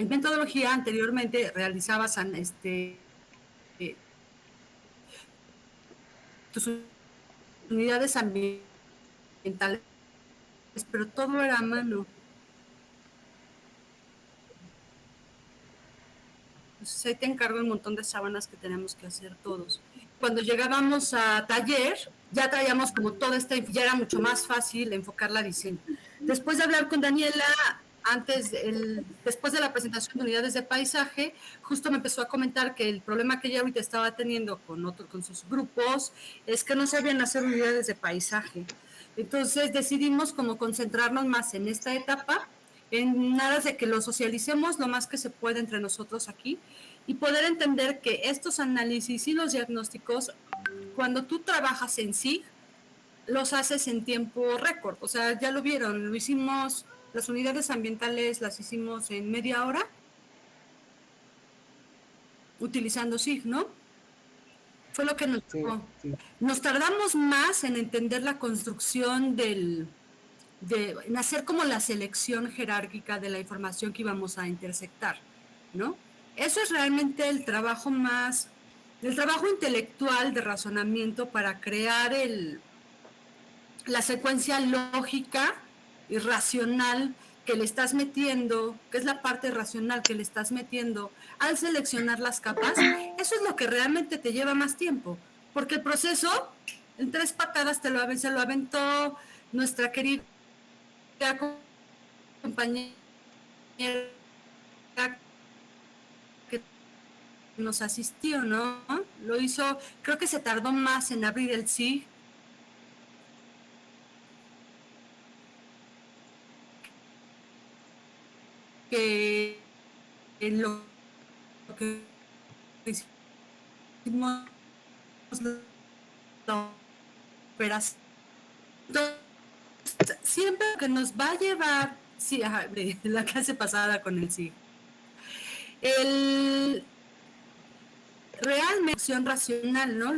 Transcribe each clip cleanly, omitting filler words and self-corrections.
en metodología anteriormente realizabas tus unidades ambientales, pero todo era a mano. Entonces ahí te encargo un montón de sábanas que tenemos que hacer todos. Cuando llegábamos a taller, ya traíamos como toda ya era mucho más fácil enfocar la diseño. Después de hablar con Daniela, después de la presentación de unidades de paisaje, justo me empezó a comentar que el problema que ella ahorita estaba teniendo con sus grupos es que no sabían hacer unidades de paisaje. Entonces decidimos como concentrarnos más en esta etapa, en nada de que lo socialicemos lo más que se puede entre nosotros aquí y poder entender que estos análisis y los diagnósticos, cuando tú trabajas en SIG, los haces en tiempo récord. O sea, ya lo vieron, lo hicimos, las unidades ambientales las hicimos en media hora utilizando SIG, ¿no? Fue lo que Sí, sí. nos tardamos más en entender la construcción en hacer como la selección jerárquica de la información que íbamos a intersectar, ¿no? Eso es realmente el trabajo intelectual de razonamiento para crear la secuencia lógica y racional que le estás metiendo, que es la parte racional que le estás metiendo al seleccionar las capas. Eso es lo que realmente te lleva más tiempo, porque el proceso en 3 patadas se lo aventó nuestra querida compañera que nos asistió, ¿no? Lo hizo, creo que se tardó más en abrir el SIG que en lo que hicimos la operación. Entonces, siempre que nos va a llevar, sí, la clase pasada con el SIG, el realmente acción racional, ¿no?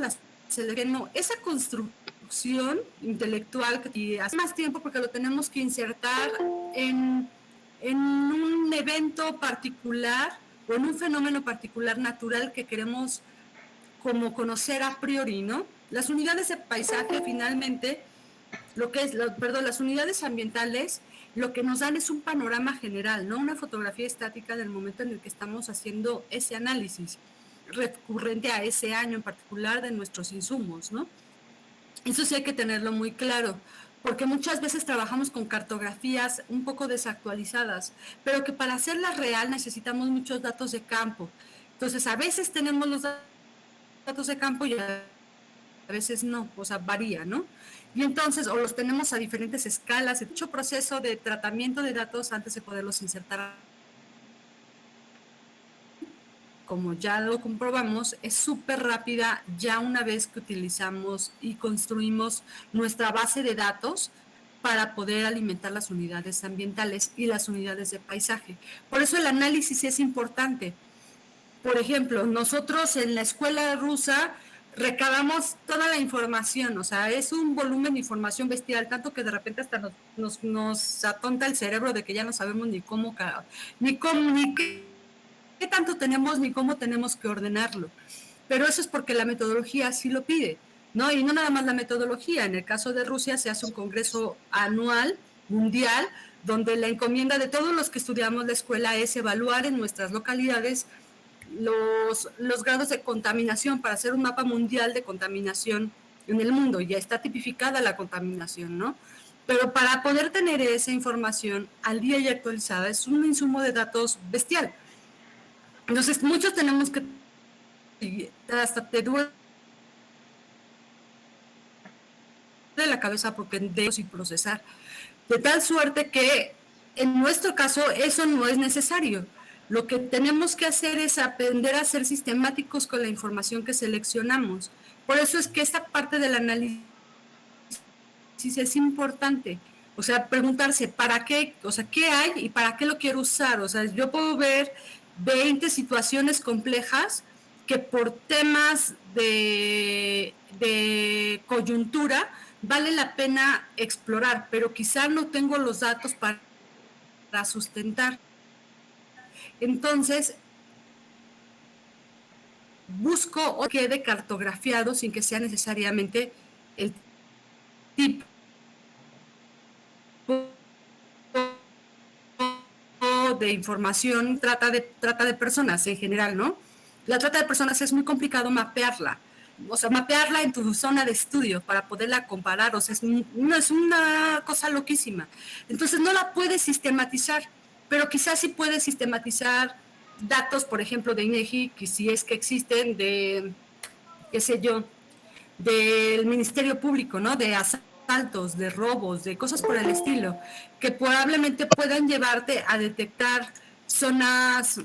Esa construcción intelectual que hace más tiempo porque lo tenemos que insertar en un evento particular o en un fenómeno particular natural que queremos como conocer a priori, ¿no? Las unidades de paisaje finalmente, las unidades ambientales, lo que nos dan es un panorama general, ¿no? Una fotografía estática del momento en el que estamos haciendo ese análisis recurrente a ese año en particular de nuestros insumos, ¿no? Eso sí hay que tenerlo muy claro, porque muchas veces trabajamos con cartografías un poco desactualizadas, pero que para hacerlas real necesitamos muchos datos de campo. Entonces, a veces tenemos los datos de campo y a veces no, o sea, varía, ¿no? Y entonces, o los tenemos a diferentes escalas, mucho proceso de tratamiento de datos antes de poderlos insertar, como ya lo comprobamos, es súper rápida ya una vez que utilizamos y construimos nuestra base de datos para poder alimentar las unidades ambientales y las unidades de paisaje. Por eso el análisis es importante. Por ejemplo, nosotros en la escuela rusa recabamos toda la información, o sea, es un volumen de información bestial, tanto que de repente hasta nos atonta el cerebro de que ya no sabemos ni qué tanto tenemos, ni cómo tenemos que ordenarlo. Pero eso es porque la metodología así lo pide, ¿no? Y no nada más la metodología, en el caso de Rusia se hace un congreso anual, mundial, donde la encomienda de todos los que estudiamos la escuela es evaluar en nuestras localidades los grados de contaminación para hacer un mapa mundial de contaminación en el mundo. Ya está tipificada la contaminación, ¿no? Pero para poder tener esa información al día y actualizada es un insumo de datos bestial. Entonces, muchos tenemos que hasta te duele la cabeza porque de y procesar. De tal suerte que en nuestro caso eso no es necesario. Lo que tenemos que hacer es aprender a ser sistemáticos con la información que seleccionamos. Por eso es que esta parte del análisis es importante. O sea, preguntarse, ¿para qué? O sea, ¿qué hay y para qué lo quiero usar? O sea, yo puedo ver 20 situaciones complejas que por temas de coyuntura vale la pena explorar, pero quizá no tengo los datos para sustentar. Entonces, busco o quede cartografiado sin que sea necesariamente el tipo de información trata de personas en general, ¿no? La trata de personas es muy complicado mapearla. O sea, mapearla en tu zona de estudio para poderla comparar, o sea, es una cosa loquísima. Entonces no la puedes sistematizar, pero quizás sí puedes sistematizar datos, por ejemplo, de INEGI, que si es que existen, de, qué sé yo, del Ministerio Público, ¿no? De asaltos, de robos, de cosas por el estilo, que probablemente puedan llevarte a detectar zonas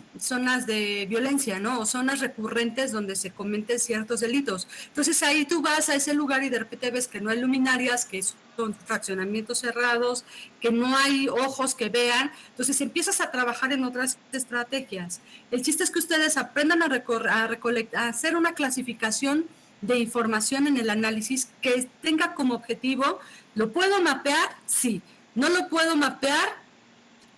de violencia, ¿no? O zonas recurrentes donde se cometen ciertos delitos. Entonces ahí tú vas a ese lugar y de repente ves que no hay luminarias, que son fraccionamientos cerrados, que no hay ojos que vean. Entonces empiezas a trabajar en otras estrategias. El chiste es que ustedes aprendan a hacer una clasificación de información en el análisis que tenga como objetivo, ¿lo puedo mapear? Sí. ¿No lo puedo mapear?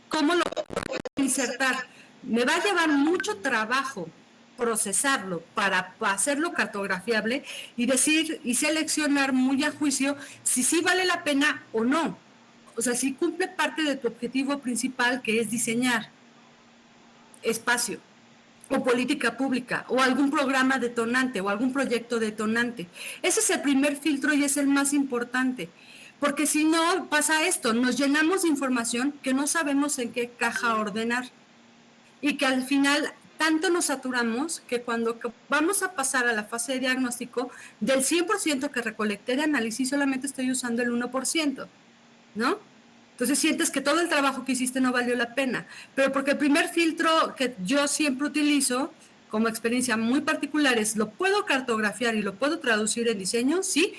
¿Cómo lo puedo insertar? Me va a llevar mucho trabajo procesarlo para hacerlo cartografiable y decir y seleccionar muy a juicio si sí vale la pena o no. O sea, si cumple parte de tu objetivo principal, que es diseñar espacio o política pública o algún programa detonante o algún proyecto detonante. Ese es el primer filtro y es el más importante. Porque si no pasa esto, nos llenamos de información que no sabemos en qué caja ordenar y que al final tanto nos saturamos que cuando vamos a pasar a la fase de diagnóstico, del 100% que recolecté de análisis solamente estoy usando el 1%, ¿no? Entonces sientes que todo el trabajo que hiciste no valió la pena. Pero porque el primer filtro que yo siempre utilizo como experiencia muy particular es, ¿lo puedo cartografiar y lo puedo traducir en diseño? Sí.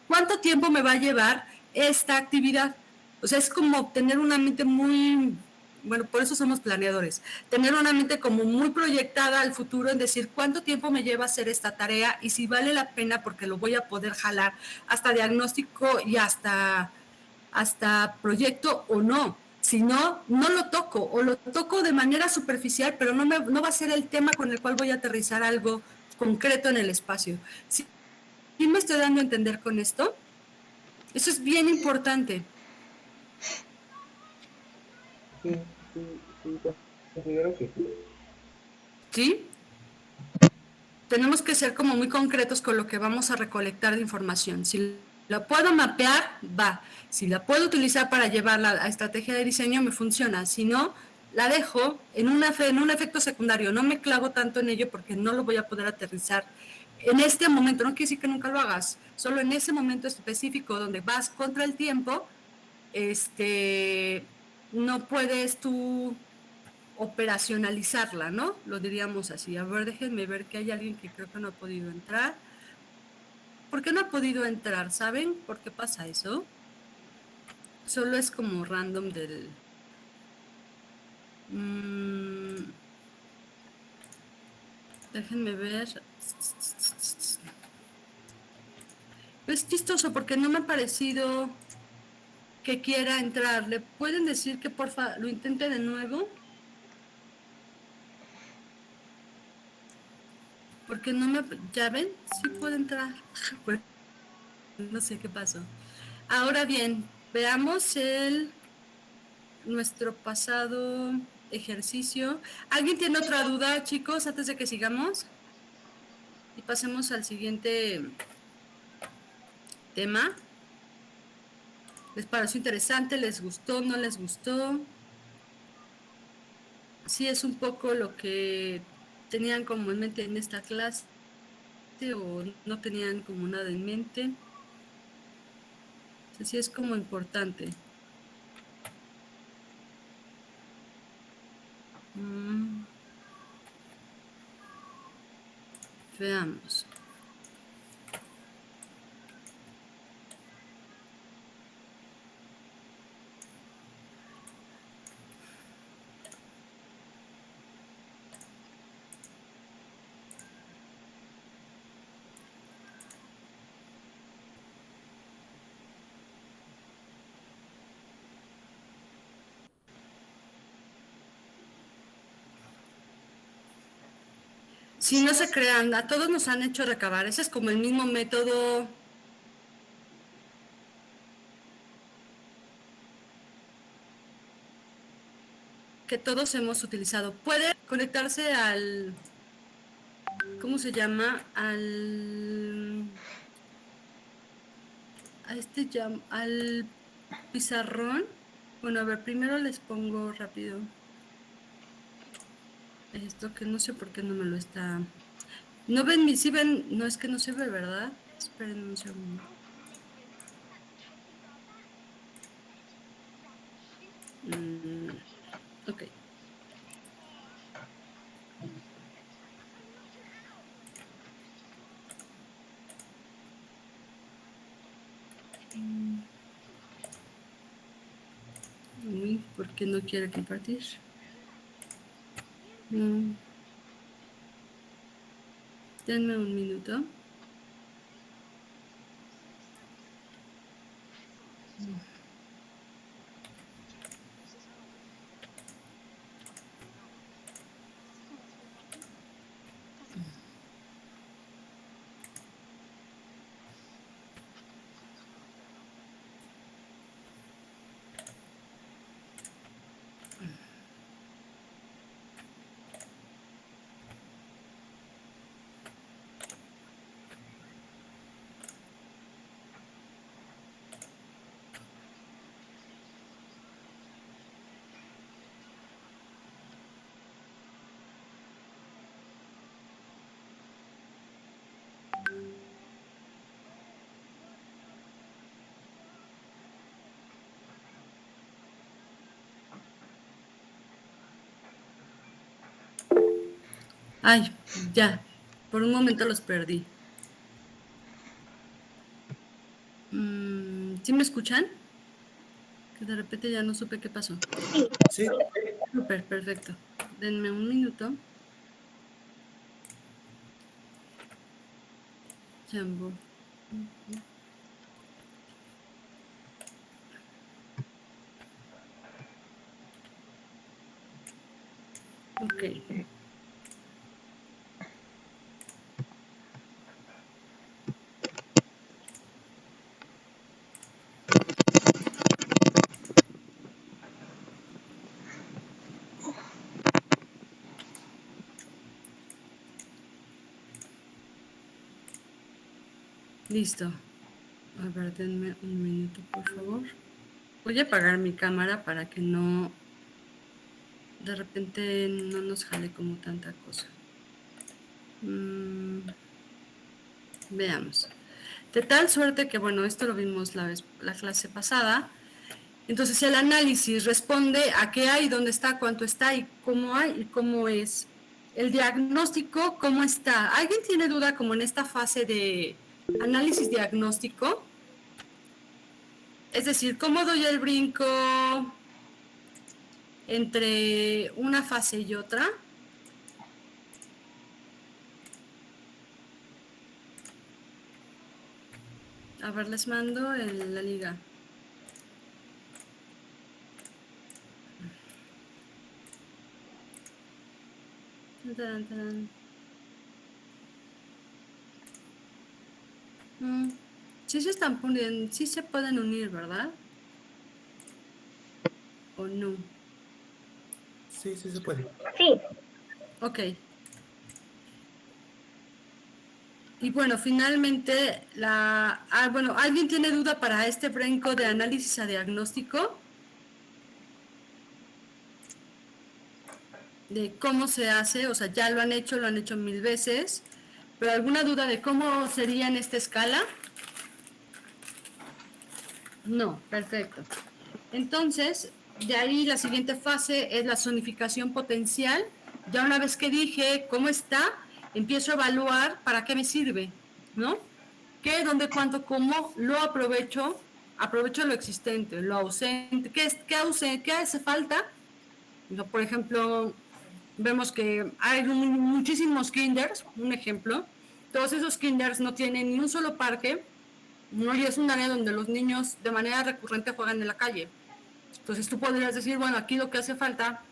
¿Cuánto tiempo me va a llevar esta actividad? O sea, es como tener una mente muy, bueno, por eso somos planeadores, tener una mente como muy proyectada al futuro en decir cuánto tiempo me lleva hacer esta tarea y si vale la pena porque lo voy a poder jalar hasta diagnóstico y hasta proyecto o no. Si no, no lo toco o lo toco de manera superficial, pero no va a ser el tema con el cual voy a aterrizar algo concreto en el espacio. ¿Sí, sí me estoy dando a entender con esto? Eso es bien importante. Sí, sí, sí, considero que sí. ¿Sí? Tenemos que ser como muy concretos con lo que vamos a recolectar de información. Si la puedo mapear, va. Si la puedo utilizar para llevarla a estrategia de diseño, me funciona. Si no, la dejo en un efecto secundario. No me clavo tanto en ello porque no lo voy a poder aterrizar en este momento. No quiere decir que nunca lo hagas. Solo en ese momento específico donde vas contra el tiempo, no puedes tú operacionalizarla, ¿no? Lo diríamos así. A ver, déjenme ver que hay alguien que creo que no ha podido entrar. ¿Por qué no ha podido entrar? ¿Saben por qué pasa eso? Solo es como random del... Mmm, déjenme ver. Es chistoso porque no me ha parecido que quiera entrar. ¿Le pueden decir que porfa lo intente de nuevo? Porque no me... ¿Ya ven? Sí puede entrar. Pues no sé qué pasó. Ahora bien, veamos nuestro pasado ejercicio. ¿Alguien tiene otra duda, chicos, antes de que sigamos? Y pasemos al siguiente tema. ¿Les pareció interesante? ¿Les gustó? ¿No les gustó? Sí, es un poco lo que tenían como en mente en esta clase o no tenían como nada en mente. Sí, es como importante. Mm, veamos. Si no se crean, a todos nos han hecho recabar. Ese es como el mismo método que todos hemos utilizado. Puede conectarse al, ¿cómo se llama? Al pizarrón. Bueno, a ver, primero les pongo rápido esto que no sé por qué no me lo está. ¿No ven? ¿Sí ven? No, es que no se ve, ¿verdad? Esperen un segundo. Ok. Uy, ¿por qué no quiere compartir? Denme un minuto. Ay, ya. Por un momento los perdí. ¿Sí me escuchan? Que de repente ya no supe qué pasó. Sí. Súper, perfecto. Denme un minuto. Jambo. Ok. Listo. A ver, denme un minuto, por favor. Voy a apagar mi cámara para que no, de repente no nos jale como tanta cosa. Veamos. De tal suerte que, bueno, esto lo vimos la clase pasada. Entonces el análisis responde a qué hay, dónde está, cuánto está y cómo hay y cómo es. El diagnóstico, ¿cómo está? ¿Alguien tiene duda como en esta fase de análisis diagnóstico? Es decir, ¿cómo doy el brinco entre una fase y otra? A ver, les mando la liga. Sí se están poniendo, sí se pueden unir, ¿verdad? ¿O no? Sí, sí se puede. Sí. Ok. Y bueno, finalmente, bueno, ¿alguien tiene duda para este brinco de análisis a diagnóstico? De cómo se hace, o sea, ya lo han hecho 1000 veces, pero ¿alguna duda de cómo sería en esta escala? No, perfecto. Entonces, de ahí la siguiente fase es la zonificación potencial. Ya una vez que dije cómo está, empiezo a evaluar para qué me sirve, ¿no? ¿Qué, dónde, cuánto, cómo lo aprovecho? Aprovecho lo existente, lo ausente. ¿Qué hace falta? Por ejemplo, vemos que hay muchísimos kinders, un ejemplo. Todos esos kinders no tienen ni un solo parque, no, y es un área donde los niños de manera recurrente juegan en la calle. Entonces tú podrías decir, bueno, aquí lo que hace falta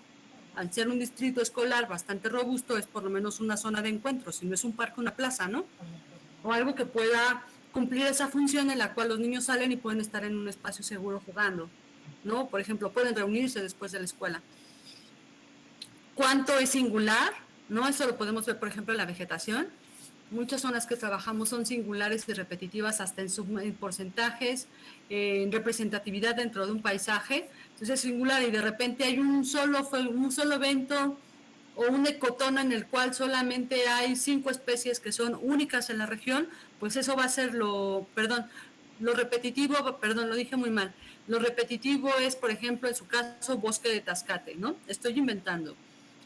al ser un distrito escolar bastante robusto, es por lo menos una zona de encuentro, si no es un parque, una plaza, ¿no? O algo que pueda cumplir esa función en la cual los niños salen y pueden estar en un espacio seguro jugando, ¿no? Por ejemplo, pueden reunirse después de la escuela. ¿Cuánto es singular? ¿No? Eso lo podemos ver, por ejemplo, en la vegetación. Muchas zonas que trabajamos son singulares y repetitivas hasta en porcentajes, en representatividad dentro de un paisaje. Entonces es singular y de repente hay un solo evento o un ecotón en el cual solamente hay 5 especies que son únicas en la región, pues eso va a ser lo repetitivo, perdón, lo dije muy mal. Lo repetitivo es, por ejemplo, en su caso, bosque de Tascate, ¿no? Estoy inventando.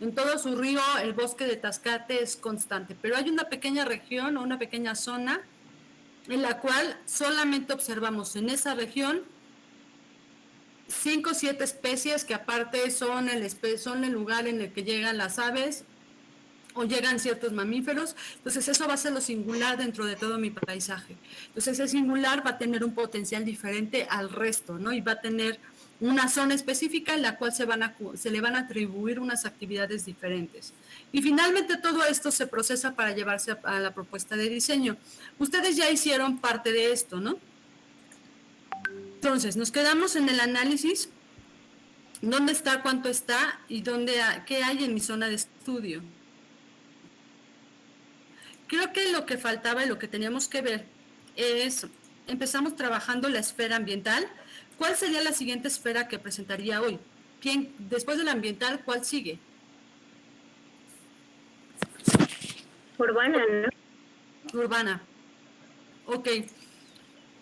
En todo su río el bosque de Tascate es constante, pero hay una pequeña región o una pequeña zona en la cual solamente observamos en esa región 5 o 7 especies que aparte son el lugar en el que llegan las aves o llegan ciertos mamíferos. Entonces eso va a ser lo singular dentro de todo mi paisaje. Entonces ese singular va a tener un potencial diferente al resto, ¿no? Y va a tener una zona específica en la cual se le van a atribuir unas actividades diferentes. Y finalmente todo esto se procesa para llevarse a la propuesta de diseño. Ustedes ya hicieron parte de esto, ¿no? Entonces, nos quedamos en el análisis, dónde está, cuánto está y qué hay en mi zona de estudio. Creo que lo que faltaba y lo que teníamos que ver es, empezamos trabajando la esfera ambiental. ¿Cuál sería la siguiente esfera que presentaría hoy? Después de la ambiental, ¿cuál sigue? Urbana, ¿no? Urbana. Ok.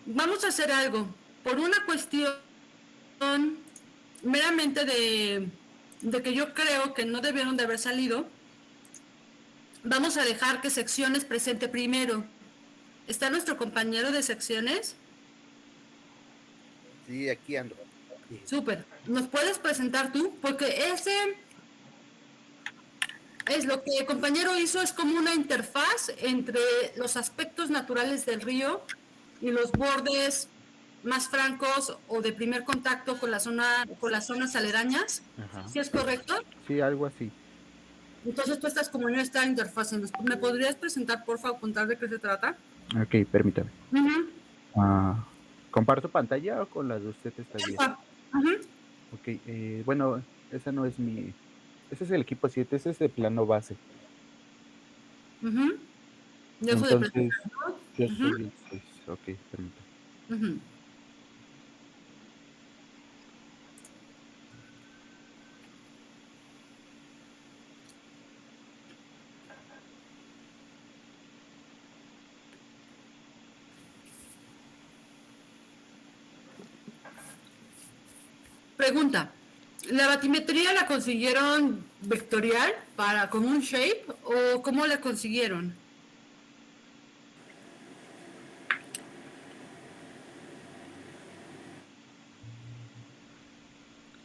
Vamos a hacer algo. Por una cuestión meramente de que yo creo que no debieron de haber salido, vamos a dejar que secciones presente primero. ¿Está nuestro compañero de secciones? Sí, aquí ando. Súper. ¿Nos puedes presentar tú? Porque ese es lo que el compañero hizo, es como una interfaz entre los aspectos naturales del río y los bordes más francos o de primer contacto con con las zonas aledañas. Ajá. ¿Sí es correcto? Sí, algo así. Entonces tú estás como en esta interfaz. ¿Me podrías presentar, por favor, contar de qué se trata? Ok, permítame. Uh-huh. ¿Comparto pantalla o con la de usted está bien? Uh-huh. Ok, bueno, esa no es mi... Ese es el equipo 7, ese es de plano base. Uh-huh. Entonces, yo Uh-huh. soy el 6. Ok, permítame. Uh-huh. Pregunta, ¿la batimetría la consiguieron vectorial como un shape o cómo la consiguieron?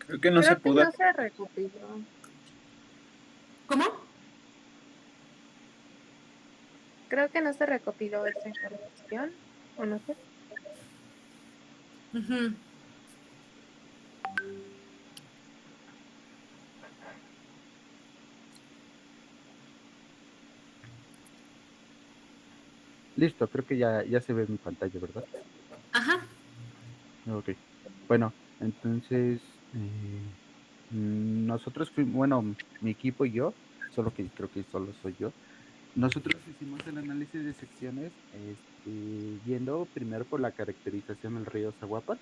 Creo que no se Creo que pudo. no se recopiló. ¿Cómo? Creo que no se recopiló esa información, o no sé. Uh-huh. Listo, creo que ya se ve mi pantalla, ¿verdad? Ajá. Ok. Bueno, entonces nosotros fuimos, bueno, mi equipo y yo, solo que creo que solo soy yo. Nosotros hicimos el análisis de secciones, yendo primero por la caracterización del río Zaguapan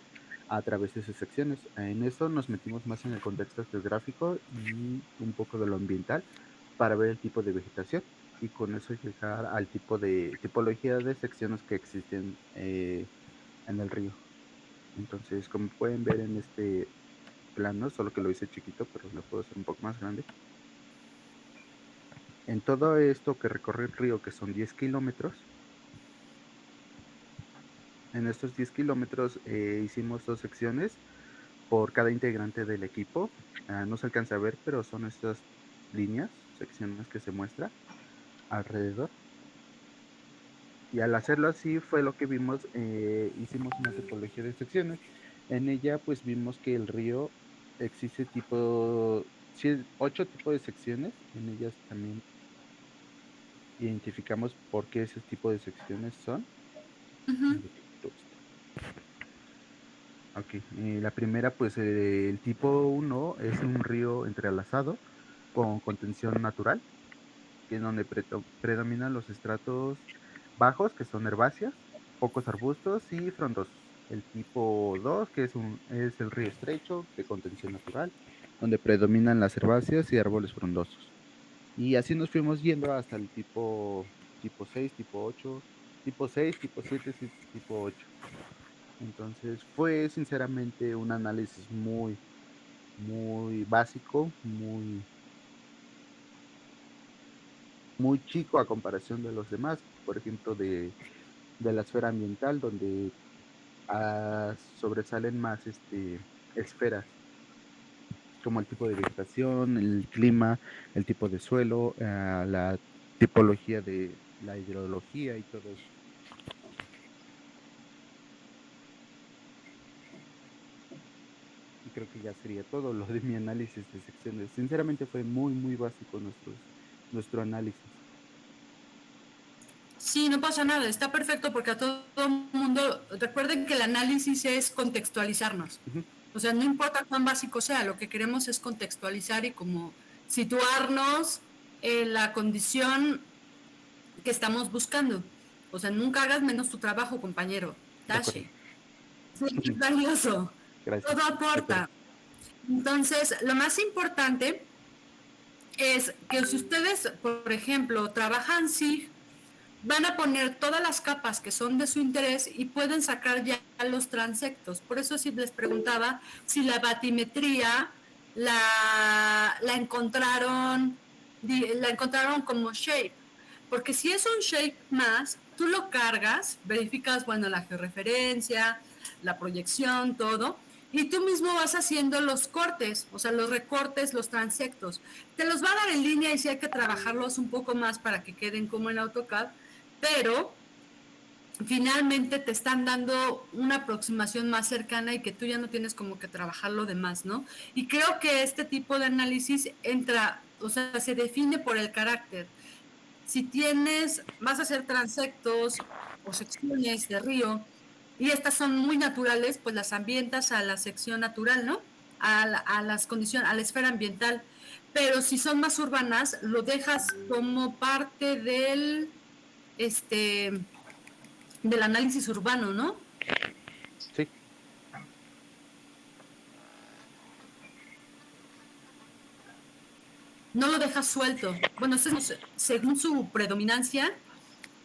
a través de sus secciones. En eso nos metimos más en el contexto geográfico y un poco de lo ambiental para ver el tipo de vegetación y con eso llegar al tipo de tipología de secciones que existen en el río. Entonces, como pueden ver en este plano, solo que lo hice chiquito, pero lo puedo hacer un poco más grande. En todo esto que recorre el río, que son 10 kilómetros, en estos 10 kilómetros hicimos 2 secciones por cada integrante del equipo. No se alcanza a ver, pero son estas líneas, secciones que se muestra alrededor. Y al hacerlo así fue lo que vimos, hicimos una tipología de secciones. En ella pues vimos que el río existe tipo 8 tipos de secciones. En ellas también identificamos por qué ese tipo de secciones son. Ujú. Ok, la primera, pues el tipo 1 es un río entrelazado con contención natural, que es donde predominan los estratos bajos, que son herbáceas, pocos arbustos y frondosos. El tipo 2 que es el río estrecho de contención natural, donde predominan las herbáceas y árboles frondosos. Y así nos fuimos yendo hasta el tipo 6, tipo 8, tipo 6, tipo 7, tipo 8. Entonces fue sinceramente un análisis muy básico, muy chico a comparación de los demás, por ejemplo, de la esfera ambiental, donde sobresalen más esferas, como el tipo de vegetación, el clima, el tipo de suelo, la tipología de la hidrología y todo eso. Y creo que ya sería todo lo de mi análisis de secciones. Sinceramente fue muy básico nuestro análisis. Sí, no pasa nada, está perfecto porque a todo mundo, recuerden que el análisis es contextualizarnos. Ujú. O sea, no importa cuán básico sea, lo que queremos es contextualizar y como situarnos en la condición que estamos buscando. O sea, nunca hagas menos tu trabajo, compañero. De acuerdo. Tashi. Sí, es valioso. Gracias. Todo De acuerdo. aporta. Entonces, lo más importante es que si ustedes, por ejemplo, trabajan SIG, van a poner todas las capas que son de su interés y pueden sacar ya los transectos. Por eso sí les preguntaba si la batimetría la encontraron como shape. Porque si es un shape más, tú lo cargas, verificas, bueno, la georreferencia, la proyección, todo, y tú mismo vas haciendo los cortes, o sea, los recortes, los transectos. Te los va a dar en línea y si hay que trabajarlos un poco más para que queden como en AutoCAD, pero finalmente te están dando una aproximación más cercana y que tú ya no tienes como que trabajar lo demás, ¿no? Y creo que este tipo de análisis entra, o sea, se define por el carácter. Si vas a hacer transectos o secciones de río y estas son muy naturales, pues las ambientas a la sección natural, ¿no? A las condiciones, a la esfera ambiental. Pero si son más urbanas, lo dejas como parte este, del análisis urbano, ¿no? Sí, No lo dejas suelto. Bueno, según su predominancia,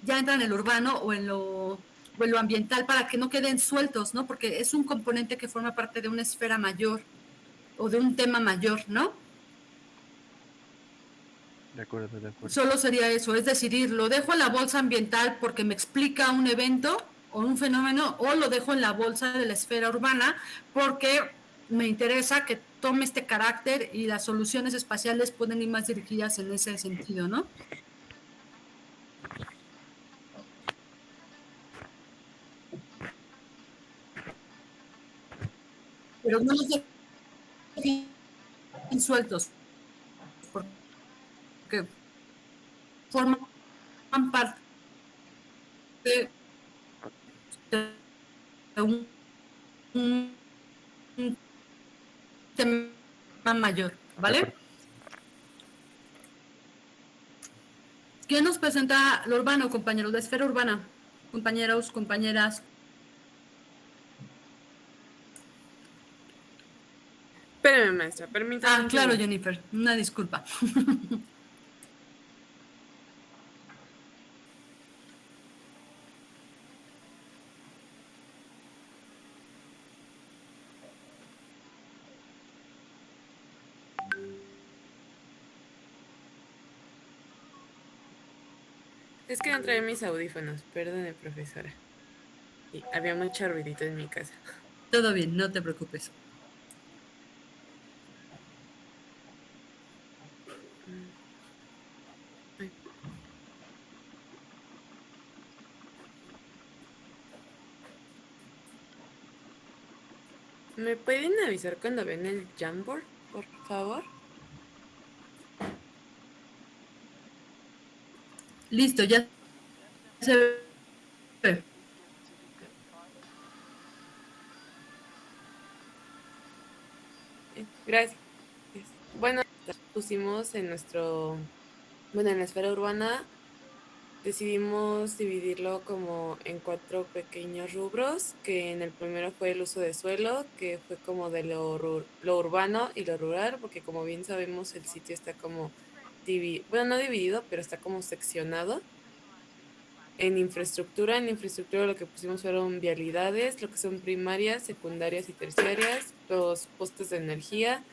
ya entra en el urbano o en lo ambiental para que no queden sueltos, ¿no? Porque es un componente que forma parte de una esfera mayor o de un tema mayor, ¿no? de acuerdo, de acuerdo. Solo sería eso, es decidir, lo dejo en la bolsa ambiental porque me explica un evento o un fenómeno, o lo dejo en la bolsa de la esfera urbana porque me interesa que tome este carácter y las soluciones espaciales pueden ir más dirigidas en ese sentido, ¿no? Pero no los dejen sueltos porque forman parte de un, un tema mayor, De ¿vale? acuerdo. ¿Quién nos presenta lo urbano, compañeros? La esfera urbana, compañeros, compañeras. Espérame, maestra, permítame Ah, un claro, segundo. Jennifer, una disculpa. Es que no traía mis audífonos, perdone, profesora. Y había mucho ruidito en mi casa. Todo bien, no te preocupes. Ay. ¿Me pueden avisar cuando ven el Jamboard, por favor? Listo, ya se ve. Gracias. Bueno, pusimos en en la esfera urbana, decidimos dividirlo como en 4 pequeños rubros, que en el primero fue el uso de suelo, que fue como de lo urbano y lo rural, porque como bien sabemos el sitio está como no dividido, pero está como seccionado. En infraestructura lo que pusimos fueron vialidades, lo que son primarias, secundarias y terciarias, los postes de energía,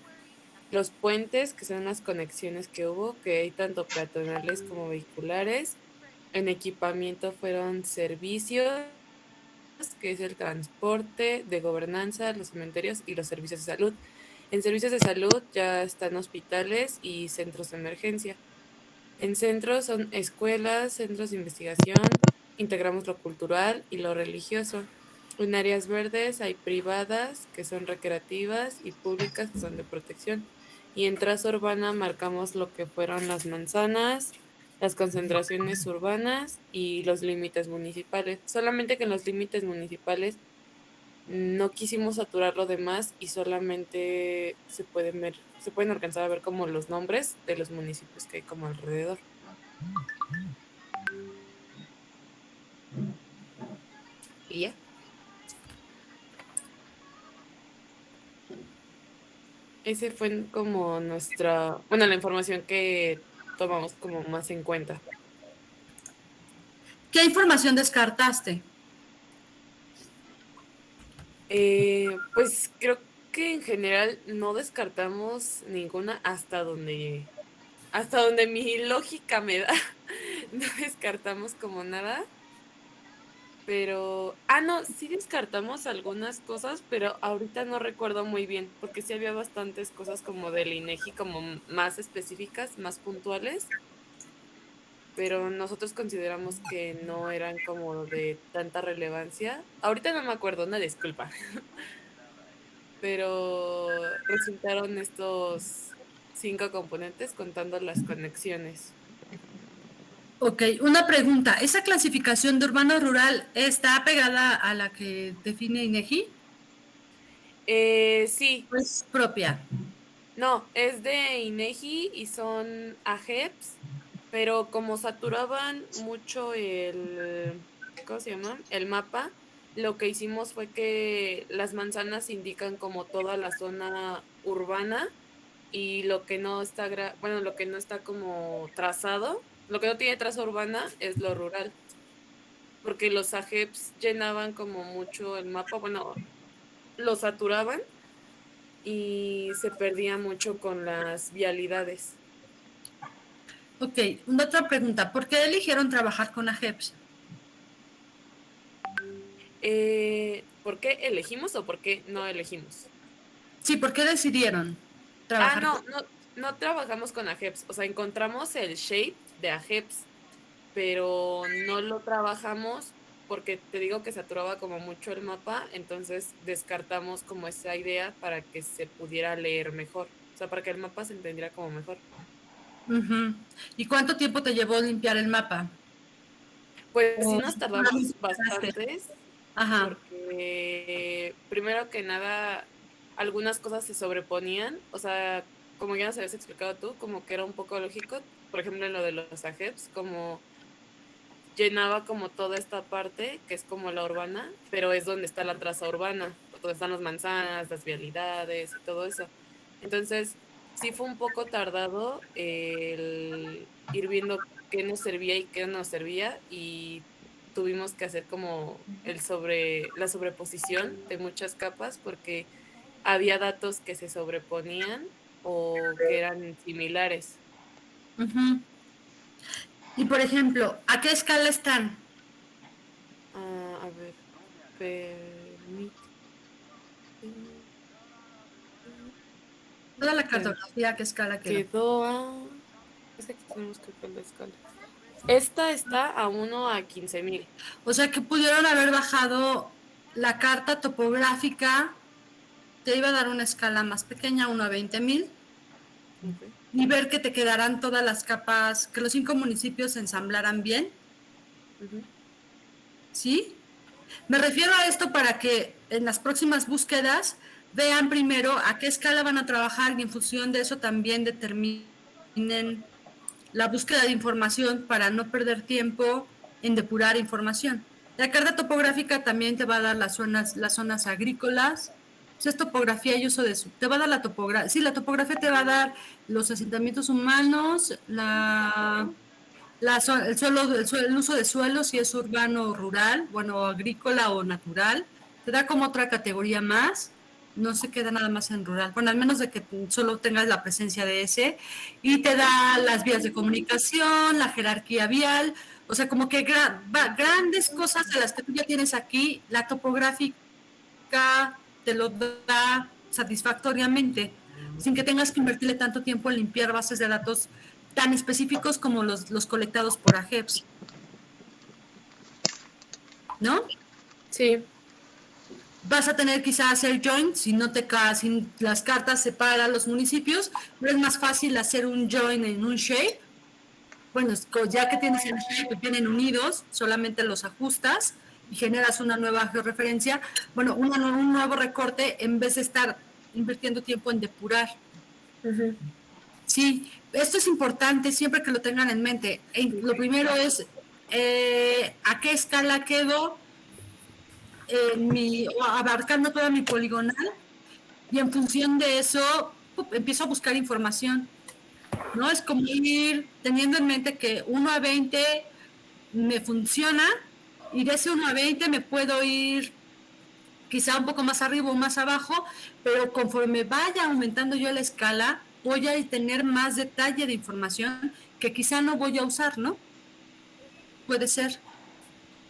los puentes, que son las conexiones que hubo, que hay tanto peatonales como vehiculares. En equipamiento fueron servicios, que es el transporte, de gobernanza, los cementerios y los servicios de salud. En servicios de salud ya están hospitales y centros de emergencia. En centros son escuelas, centros de investigación, integramos lo cultural y lo religioso. En áreas verdes hay privadas, que son recreativas, y públicas, que son de protección. Y en traza urbana marcamos lo que fueron las manzanas, las concentraciones urbanas y los límites municipales. Solamente que en los límites municipales no quisimos saturar lo demás y solamente se pueden alcanzar a ver como los nombres de los municipios que hay como alrededor. Y ya. Ese fue como la información que tomamos como más en cuenta. ¿Qué información descartaste? Pues creo que en general no descartamos ninguna hasta donde mi lógica me da. No descartamos como nada. Pero, no, sí descartamos algunas cosas, pero ahorita no recuerdo muy bien, porque sí había bastantes cosas como del INEGI, como más específicas, más puntuales, pero nosotros consideramos que no eran como de tanta relevancia. Ahorita no me acuerdo, una disculpa, pero resultaron estos 5 componentes contando las conexiones. Ok, una pregunta. ¿Esa clasificación de urbano rural está pegada a la que define INEGI? Sí. ¿O es propia? No, es de INEGI y son AGEPS, pero como saturaban mucho ¿cómo se llama? El mapa, lo que hicimos fue que las manzanas indican como toda la zona urbana y lo que no está, lo que no está como trazado, lo que no tiene traza urbana es lo rural, porque los AGEPS llenaban como mucho el mapa, lo saturaban y se perdía mucho con las vialidades. Ok, una otra pregunta. ¿Por qué eligieron trabajar con AGEPS? ¿Por qué elegimos o por qué no elegimos? Sí, ¿por qué decidieron trabajar con No trabajamos con AGEPS, o sea, encontramos el shape de AGEPS, pero no lo trabajamos porque te digo que saturaba como mucho el mapa, entonces descartamos como esa idea para que se pudiera leer mejor, o sea, para que el mapa se entendiera como mejor. Ujú. ¿Y cuánto tiempo te llevó limpiar el mapa? Pues sí ¿O nos solamente tardamos empezaste? bastantes, Ajá. porque primero que nada algunas cosas se sobreponían, o sea, como ya nos habías explicado tú, como que era un poco lógico, por ejemplo en lo de los AGEPS, como llenaba como toda esta parte que es como la urbana, pero es donde está la traza urbana, donde están las manzanas, las vialidades y todo eso. Entonces, sí fue un poco tardado el ir viendo qué nos servía y qué no nos servía, y tuvimos que hacer como la sobreposición de muchas capas porque había datos que se sobreponían o que eran similares. Ujú. Y por ejemplo, ¿a qué escala están? A ver, permíteme. Toda la cartografía, ¿a qué escala quedó? Quedó a... Es que aquí tenemos que ver la escala. Esta está a 1:15,000. O sea que pudieron haber bajado la carta topográfica, te iba a dar una escala más pequeña, 1:20,000, Ok. y ver que te quedarán todas las capas, que los 5 municipios se ensamblaran bien, Ujú. ¿sí? Me refiero a esto para que en las próximas búsquedas vean primero a qué escala van a trabajar y en función de eso también determinen la búsqueda de información para no perder tiempo en depurar información. La carta topográfica también te va a dar las zonas agrícolas, pues es topografía y uso de su, te va a dar la topografía, sí, la topografía te va a dar los asentamientos humanos, el uso de suelo, si es urbano o rural, bueno, agrícola o natural, te da como otra categoría más, no se queda nada más en rural, bueno, al menos de que solo tengas la presencia de ese, y te da las vías de comunicación, la jerarquía vial, o sea, como que grandes cosas de las que tú ya tienes aquí, la topográfica te lo da satisfactoriamente, sin que tengas que invertirle tanto tiempo en limpiar bases de datos tan específicos como los colectados por AGEPS, ¿no? Sí, Vas a tener quizás hacer join si no te si las cartas separan los municipios, pero es más fácil hacer un join en un shape. Bueno, ya que tienes el shape, vienen unidos, solamente los ajustas y generas una nueva georreferencia, bueno, un nuevo recorte en vez de estar invirtiendo tiempo en depurar. ujú. Sí, esto es importante siempre que lo tengan en mente. Lo primero es a qué escala quedo abarcando toda mi poligonal y en función de eso empiezo a buscar información, ¿no? Es como ir teniendo en mente que 1 a 20 me funciona y de ese 1 a 20 me puedo ir quizá un poco más arriba o más abajo, pero conforme vaya aumentando yo la escala, voy a tener más detalle de información que quizá no voy a usar, ¿no? Puede ser.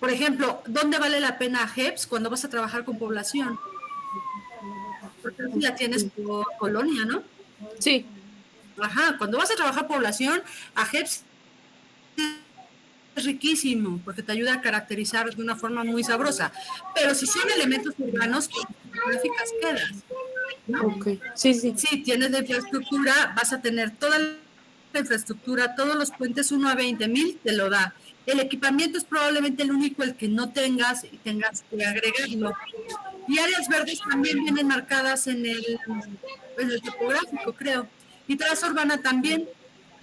Por ejemplo, ¿dónde vale la pena GEPS cuando vas a trabajar con población? Porque tú ya tienes por colonia, ¿no? Sí, Ajá, cuando vas a trabajar población, GEPS es riquísimo porque te ayuda a caracterizar de una forma muy sabrosa. Pero si son elementos urbanos, gráficas quedas, ¿no? ok. Sí, sí. Sí, tienes la infraestructura, vas a tener toda la infraestructura, todos los puentes 1 a 20,000 te lo da. El equipamiento es probablemente el único el que no tengas y tengas que agregarlo. Y áreas verdes también vienen marcadas en el topográfico, creo. Y traza urbana también.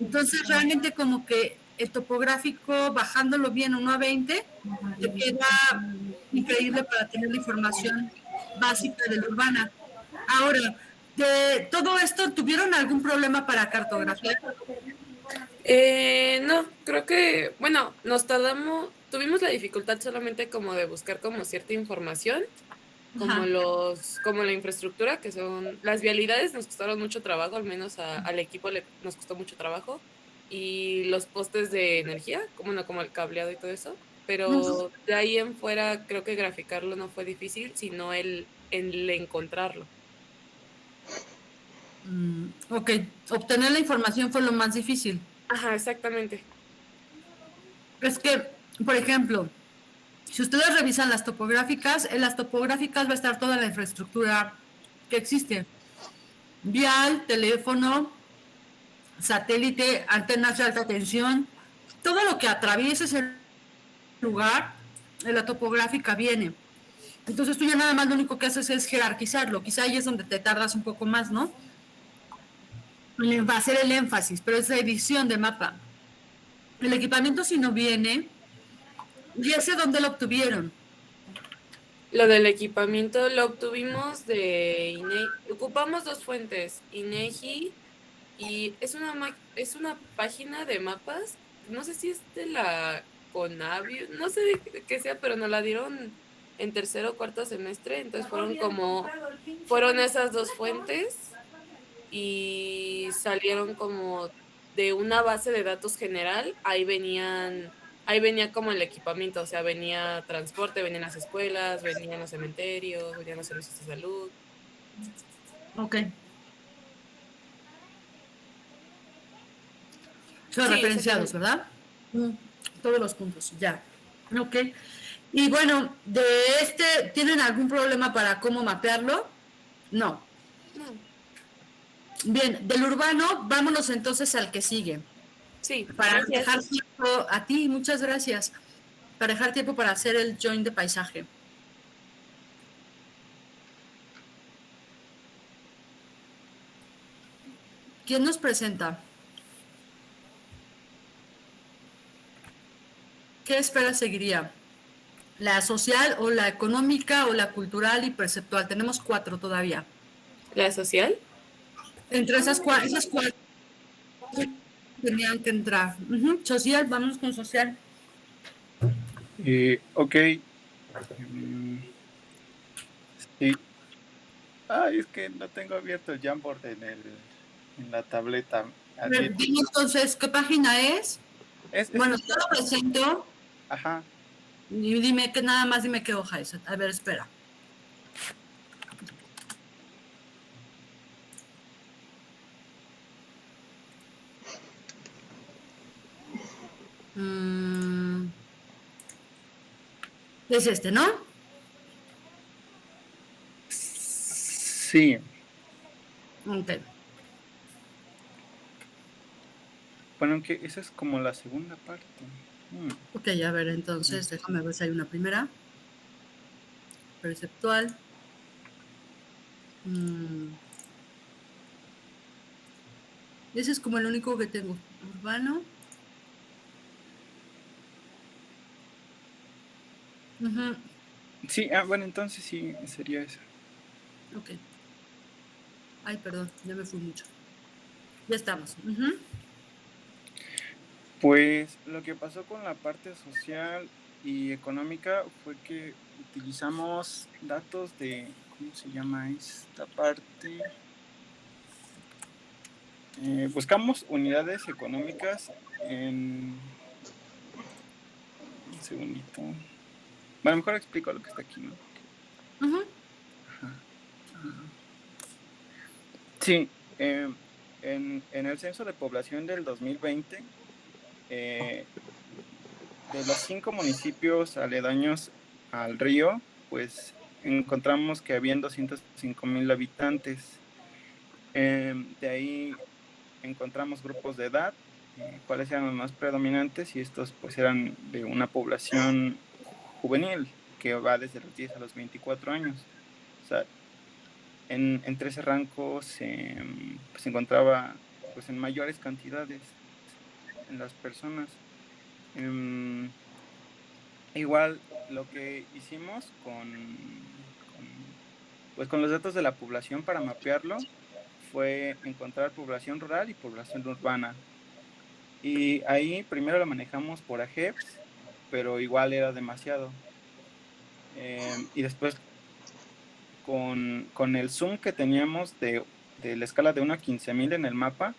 Entonces, realmente como que el topográfico, bajándolo bien 1 a 20, te queda increíble para tener la información básica de la urbana. Ahora, de todo esto, ¿tuvieron algún problema para cartografiar? No, creo que, bueno, tuvimos la dificultad solamente como de buscar como cierta información, como Ajá. como la infraestructura, que son las vialidades nos costaron mucho trabajo, al menos al equipo nos costó mucho trabajo, y los postes de energía, como el cableado y todo eso, pero de ahí en fuera creo que graficarlo no fue difícil, sino el encontrarlo. Ok, obtener la información fue lo más difícil. Ajá, exactamente. Es que, por ejemplo, si ustedes revisan las topográficas, en las topográficas va a estar toda la infraestructura que existe. Vial, teléfono, satélite, antenas de alta tensión, todo lo que atraviese ese lugar, en la topográfica viene. Entonces tú ya nada más lo único que haces es jerarquizarlo. Quizá ahí es donde te tardas un poco más, ¿no? Va a hacer el énfasis, pero es la edición de mapa. El equipamiento si no viene, ya sé dónde lo obtuvieron. Lo del equipamiento lo obtuvimos de INEGI. Ocupamos dos fuentes, INEGI y es una página de mapas. No sé si es de la Conavio, no sé de qué sea, pero nos la dieron en tercero o cuarto semestre. Entonces fueron esas dos fuentes y salieron como de una base de datos general. Ahí venía como el equipamiento, o sea, venía transporte, venían las escuelas, venían los cementerios, venían los servicios de salud. Ok. Son Sí, referenciados, exactamente. ¿verdad? Todos los puntos, ya. Ok. Y bueno, ¿tienen algún problema para cómo mapearlo? No. No. Bien, del urbano, vámonos entonces al que sigue. Sí, Para gracias. dejar tiempo a ti, muchas gracias. Para dejar tiempo para hacer el join de paisaje. ¿Quién nos presenta? ¿Qué esfera seguiría? ¿La social o la económica o la cultural y perceptual? Tenemos 4 todavía. ¿La social? Entre esas cuatro tenían que entrar. Social, vamos con social. Ok. Sí. Es que no tengo abierto el Jamboard en la tableta. Admito. Dime entonces, ¿qué página es? Bueno, yo Esta. lo presento Ajá. y dime que nada más dime qué hoja es. A ver, espera. Es este, ¿no? Sí. Ok. Bueno, aunque esa es como la segunda parte. Ok, a ver, entonces déjame ver si hay una primera. Perceptual. Ese es como el único que tengo. Urbano. Sí, bueno, entonces sí, sería esa. Ok. Ay, perdón, ya me fui mucho. Ya estamos. Pues lo que pasó con la parte social y económica fue que utilizamos datos de, ¿cómo se llama esta parte? Buscamos unidades económicas en... Un segundito. Bueno, mejor explico lo que está aquí, ¿no? Ajá. Sí, en el censo de población del 2020, de los 5 municipios aledaños al río, pues encontramos que habían 205,000 habitantes. De ahí encontramos grupos de edad, cuáles eran los más predominantes, y estos pues eran de una población juvenil que va desde los 10 a los 24 años. O sea, entre ese rango se encontraba pues en mayores cantidades en las personas. Igual lo que hicimos pues con los datos de la población para mapearlo fue encontrar población rural y población urbana. Y ahí primero lo manejamos por AGEPS, pero igual era demasiado. Y después con el zoom que teníamos de la escala de 1 a 15,000 en el mapa,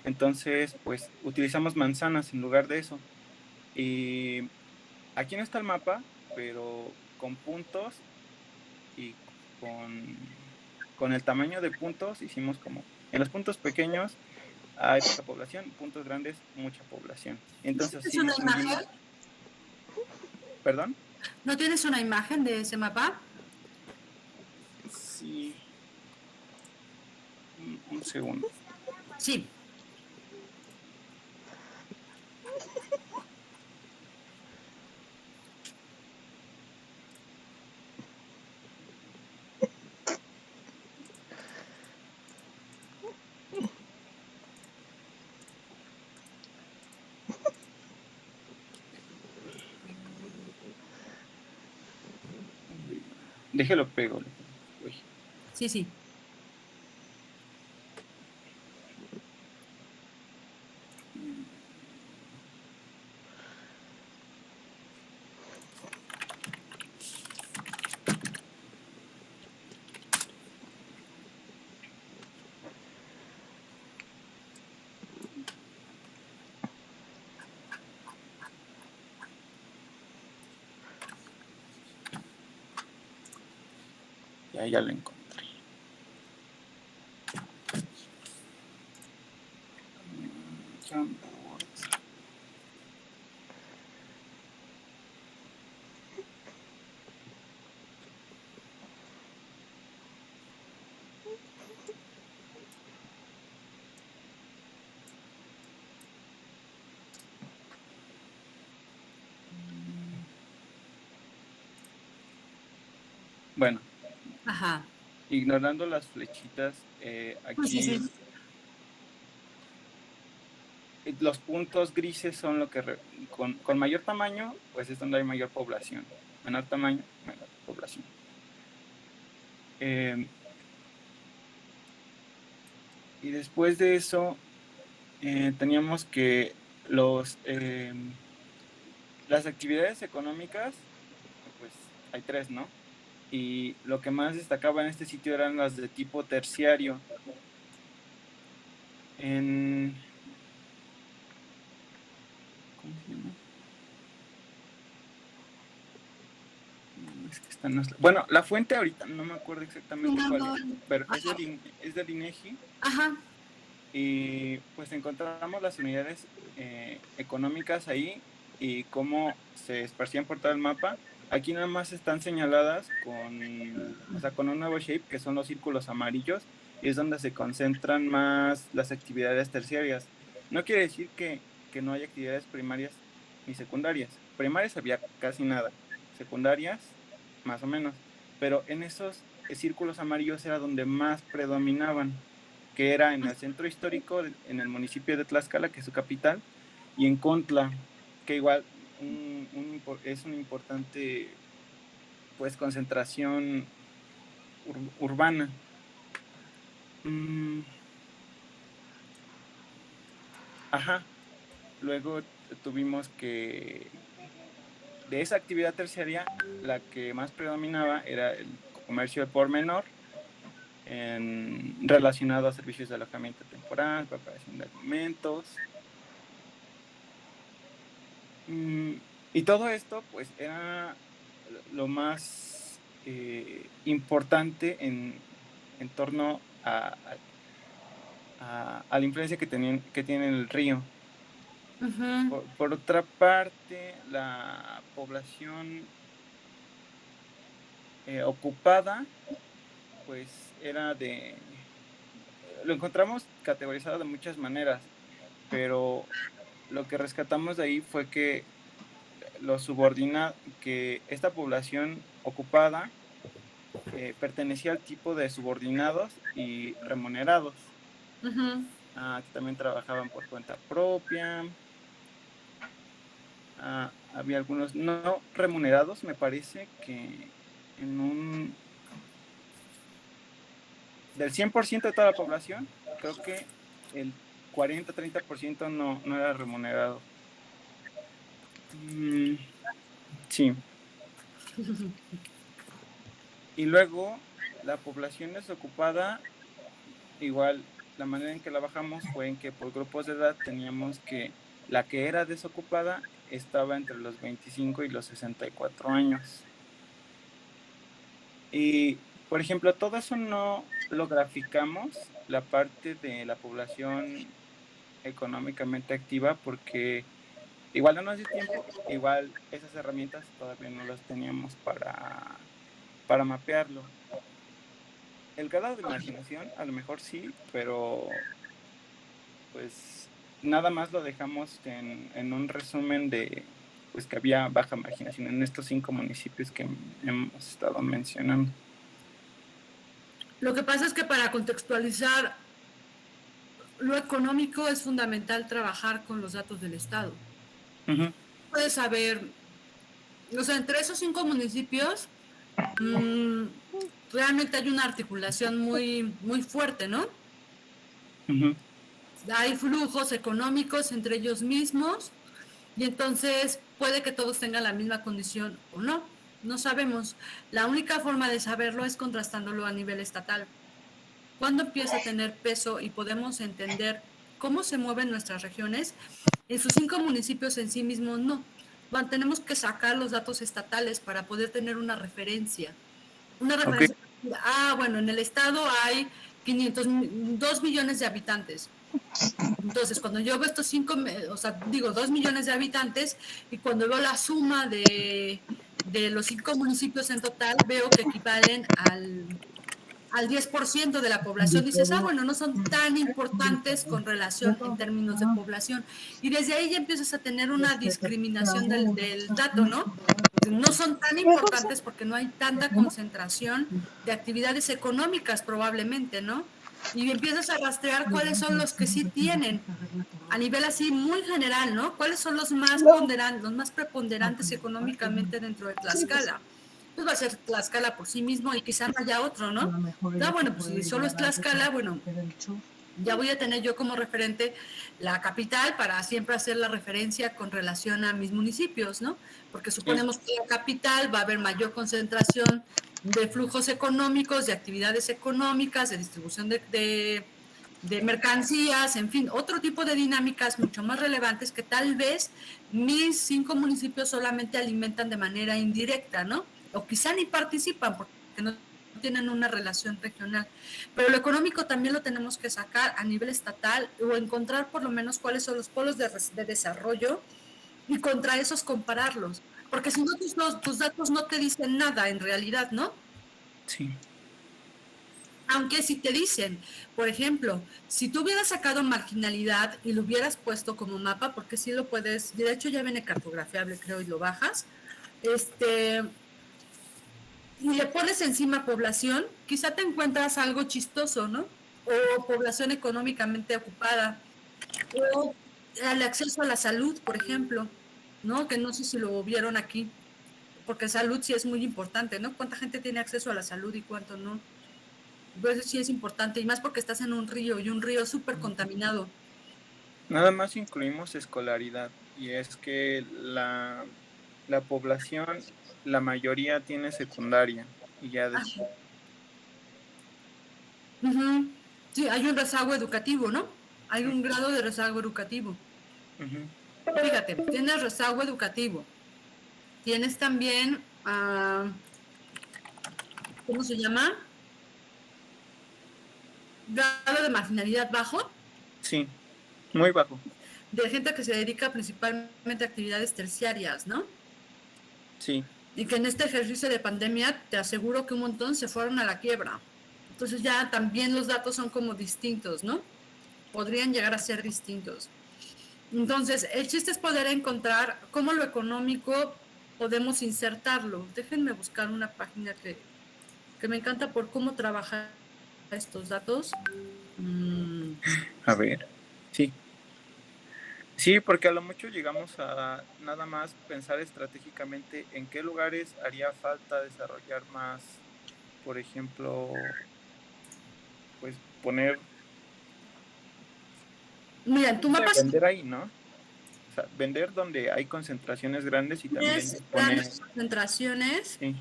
entonces pues utilizamos manzanas en lugar de eso. Y aquí no está el mapa, pero con puntos y con el tamaño de puntos hicimos como, en los puntos pequeños hay poca población, puntos grandes, mucha población. Entonces ¿Es sí una distinguimos, imagen? ¿perdón? ¿No tienes una imagen de ese mapa? Sí, un segundo. Sí. Déjelo pego. Uy. Sí, sí. Ya lo encontré. Jamboards. Bueno, Ajá. ignorando las flechitas, aquí Sí. los puntos grises son lo que con mayor tamaño, pues es donde hay mayor población. Menor tamaño, menor población. Y después de eso, teníamos que las actividades económicas, pues hay 3, ¿no? Y lo que más destacaba en este sitio eran las de tipo terciario. ¿Cómo se llama? Es que esta no es bueno, la fuente ahorita no me acuerdo exactamente cuál es, pero es del INEGI. Ajá. Y pues encontramos las unidades económicas ahí y cómo se esparcían por todo el mapa. Aquí nada más están señaladas con un nuevo shape, que son los círculos amarillos, y es donde se concentran más las actividades terciarias. No quiere decir que no haya actividades primarias ni secundarias. Primarias había casi nada, secundarias más o menos, pero en esos círculos amarillos era donde más predominaban, que era en el centro histórico, en el municipio de Tlaxcala, que es su capital, y en Contla, que igual es una importante pues concentración urbana. Ajá. Luego tuvimos que de esa actividad terciaria, la que más predominaba era el comercio de por menor, relacionado a servicios de alojamiento temporal, preparación de alimentos. Y todo esto pues era lo más importante en torno a la influencia que tiene el río. Uh-huh. Por otra parte, la población ocupada pues lo encontramos categorizado de muchas maneras, pero lo que rescatamos de ahí fue que que esta población ocupada pertenecía al tipo de subordinados y remunerados. Uh-huh. Que también trabajaban por cuenta propia. Había algunos no remunerados, me parece que del 100% de toda la población, creo que el 40-30% no era remunerado. Sí. Y luego la población desocupada, igual la manera en que la bajamos fue en que por grupos de edad teníamos que la que era desocupada estaba entre los 25 y los 64 años. Y, por ejemplo, todo eso no lo graficamos, la parte de la población económicamente activa, porque igual no nos dio tiempo, igual esas herramientas todavía no las teníamos para mapearlo. El grado de marginación, a lo mejor sí, pero pues nada más lo dejamos en un resumen de pues que había baja marginación en estos 5 municipios que hemos estado mencionando. Lo que pasa es que para contextualizar lo económico es fundamental trabajar con los datos del Estado. Uh-huh. Puedes saber, o sea, entre esos 5 municipios realmente hay una articulación muy, muy fuerte, ¿no? Uh-huh. Hay flujos económicos entre ellos mismos y entonces puede que todos tengan la misma condición o no. No sabemos. La única forma de saberlo es contrastándolo a nivel estatal. ¿Cuándo empieza a tener peso y podemos entender cómo se mueven nuestras regiones? En sus 5 municipios en sí mismos no. Tenemos que sacar los datos estatales para poder tener una referencia. Una referencia. Okay. Bueno, en el estado hay 2 millones de habitantes. Entonces, cuando yo veo estos 2 millones de habitantes, y cuando veo la suma de los 5 municipios en total, veo que equivalen al 10% de la población. Dices, bueno, no son tan importantes con relación en términos de población. Y desde ahí ya empiezas a tener una discriminación del dato, ¿no? no son tan importantes porque no hay tanta concentración de actividades económicas probablemente, ¿no? Y empiezas a rastrear cuáles son los que sí tienen, a nivel así muy general, ¿no? ¿Cuáles son los más preponderantes económicamente dentro de Tlaxcala? Pues va a ser Tlaxcala por sí mismo y quizá no haya otro, ¿no? Ah, bueno, pues si solo es Tlaxcala, bueno, ya voy a tener yo como referente la capital para siempre hacer la referencia con relación a mis municipios, ¿no? Porque suponemos que en la capital va a haber mayor concentración de flujos económicos, de actividades económicas, de distribución de mercancías, en fin, otro tipo de dinámicas mucho más relevantes que tal vez mis 5 municipios solamente alimentan de manera indirecta, ¿no? O quizá ni participan porque no tienen una relación regional. Pero lo económico también lo tenemos que sacar a nivel estatal o encontrar por lo menos cuáles son los polos de desarrollo y contra esos compararlos. Porque si no, tus datos no te dicen nada en realidad, ¿no? Sí. Aunque si te dicen, por ejemplo, si tú hubieras sacado marginalidad y lo hubieras puesto como mapa, porque sí lo puedes, de hecho ya viene cartografiable, creo, y lo bajas, y le pones encima población, quizá te encuentras algo chistoso, ¿no? O población económicamente ocupada, o el acceso a la salud, por ejemplo, ¿no? Que no sé si lo vieron aquí, porque salud sí es muy importante, ¿no? ¿Cuánta gente tiene acceso a la salud y cuánto no? Pues sí es importante, y más porque estás en un río, y un río súper contaminado. Nada más incluimos escolaridad, y es que la población, la mayoría tiene secundaria, y ya después. Sí, hay un rezago educativo, ¿no? Hay un grado de rezago educativo. Fíjate, tienes rezago educativo. Tienes también, ¿cómo se llama? Grado de marginalidad bajo. Sí, muy bajo. De gente que se dedica principalmente a actividades terciarias, ¿no? Sí. Y que en este ejercicio de pandemia te aseguro que un montón se fueron a la quiebra. Entonces ya también los datos son como distintos, ¿no? Podrían llegar a ser distintos. Entonces, el chiste es poder encontrar cómo lo económico podemos insertarlo. Déjenme buscar una página que me encanta por cómo trabajar estos datos. A ver, sí. Sí, porque a lo mucho llegamos a nada más pensar estratégicamente en qué lugares haría falta desarrollar más, por ejemplo, pues poner... Mira, en tu mapa... Vender ahí, ¿no? O sea, vender donde hay concentraciones grandes y también poner... concentraciones. Sí.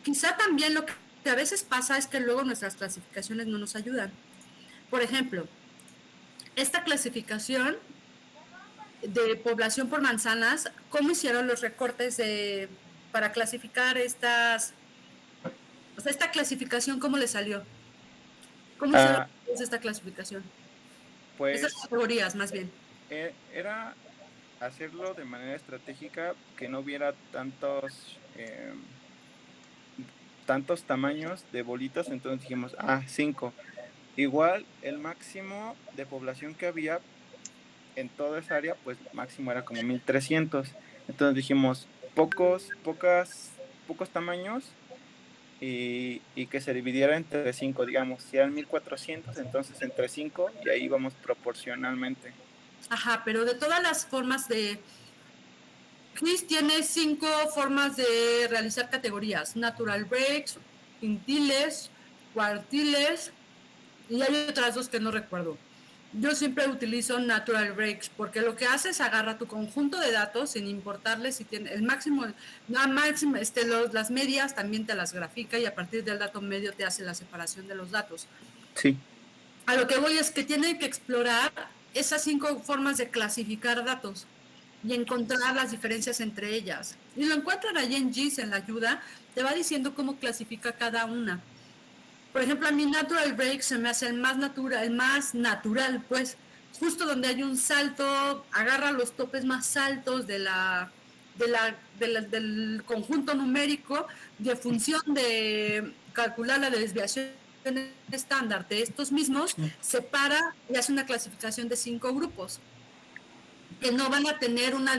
Quizá también lo que a veces pasa es que luego nuestras clasificaciones no nos ayudan. Por ejemplo, esta clasificación de población por manzanas, ¿cómo hicieron los recortes para clasificar estas? O sea, esta clasificación, ¿cómo le salió? ¿Cómo hicieron esta clasificación? Pues, estas categorías, más bien. Era hacerlo de manera estratégica, que no hubiera tantos tamaños de bolitas, entonces dijimos, 5. Igual el máximo de población que había en toda esa área, pues máximo era como 1300. Entonces dijimos, pocos tamaños y que se dividiera entre 5, digamos, si eran 1400, entonces entre 5 y ahí vamos proporcionalmente. Ajá, pero de todas las formas de... Chris tiene 5 formas de realizar categorías: natural breaks, quintiles, cuartiles, y hay otras 2 que no recuerdo. Yo siempre utilizo natural breaks porque lo que hace es agarra tu conjunto de datos sin importarle si tiene el máximo, las medias también te las grafica y a partir del dato medio te hace la separación de los datos. Sí. A lo que voy es que tiene que explorar esas 5 formas de clasificar datos y encontrar las diferencias entre ellas. Y lo encuentran allí en GIS, en la ayuda, te va diciendo cómo clasifica cada una. Por ejemplo, a mí Natural Break se me hace el más natural, pues, justo donde hay un salto, agarra los topes más altos del conjunto numérico de función de calcular la desviación estándar de estos mismos, separa y hace una clasificación de 5 grupos. que no van a tener una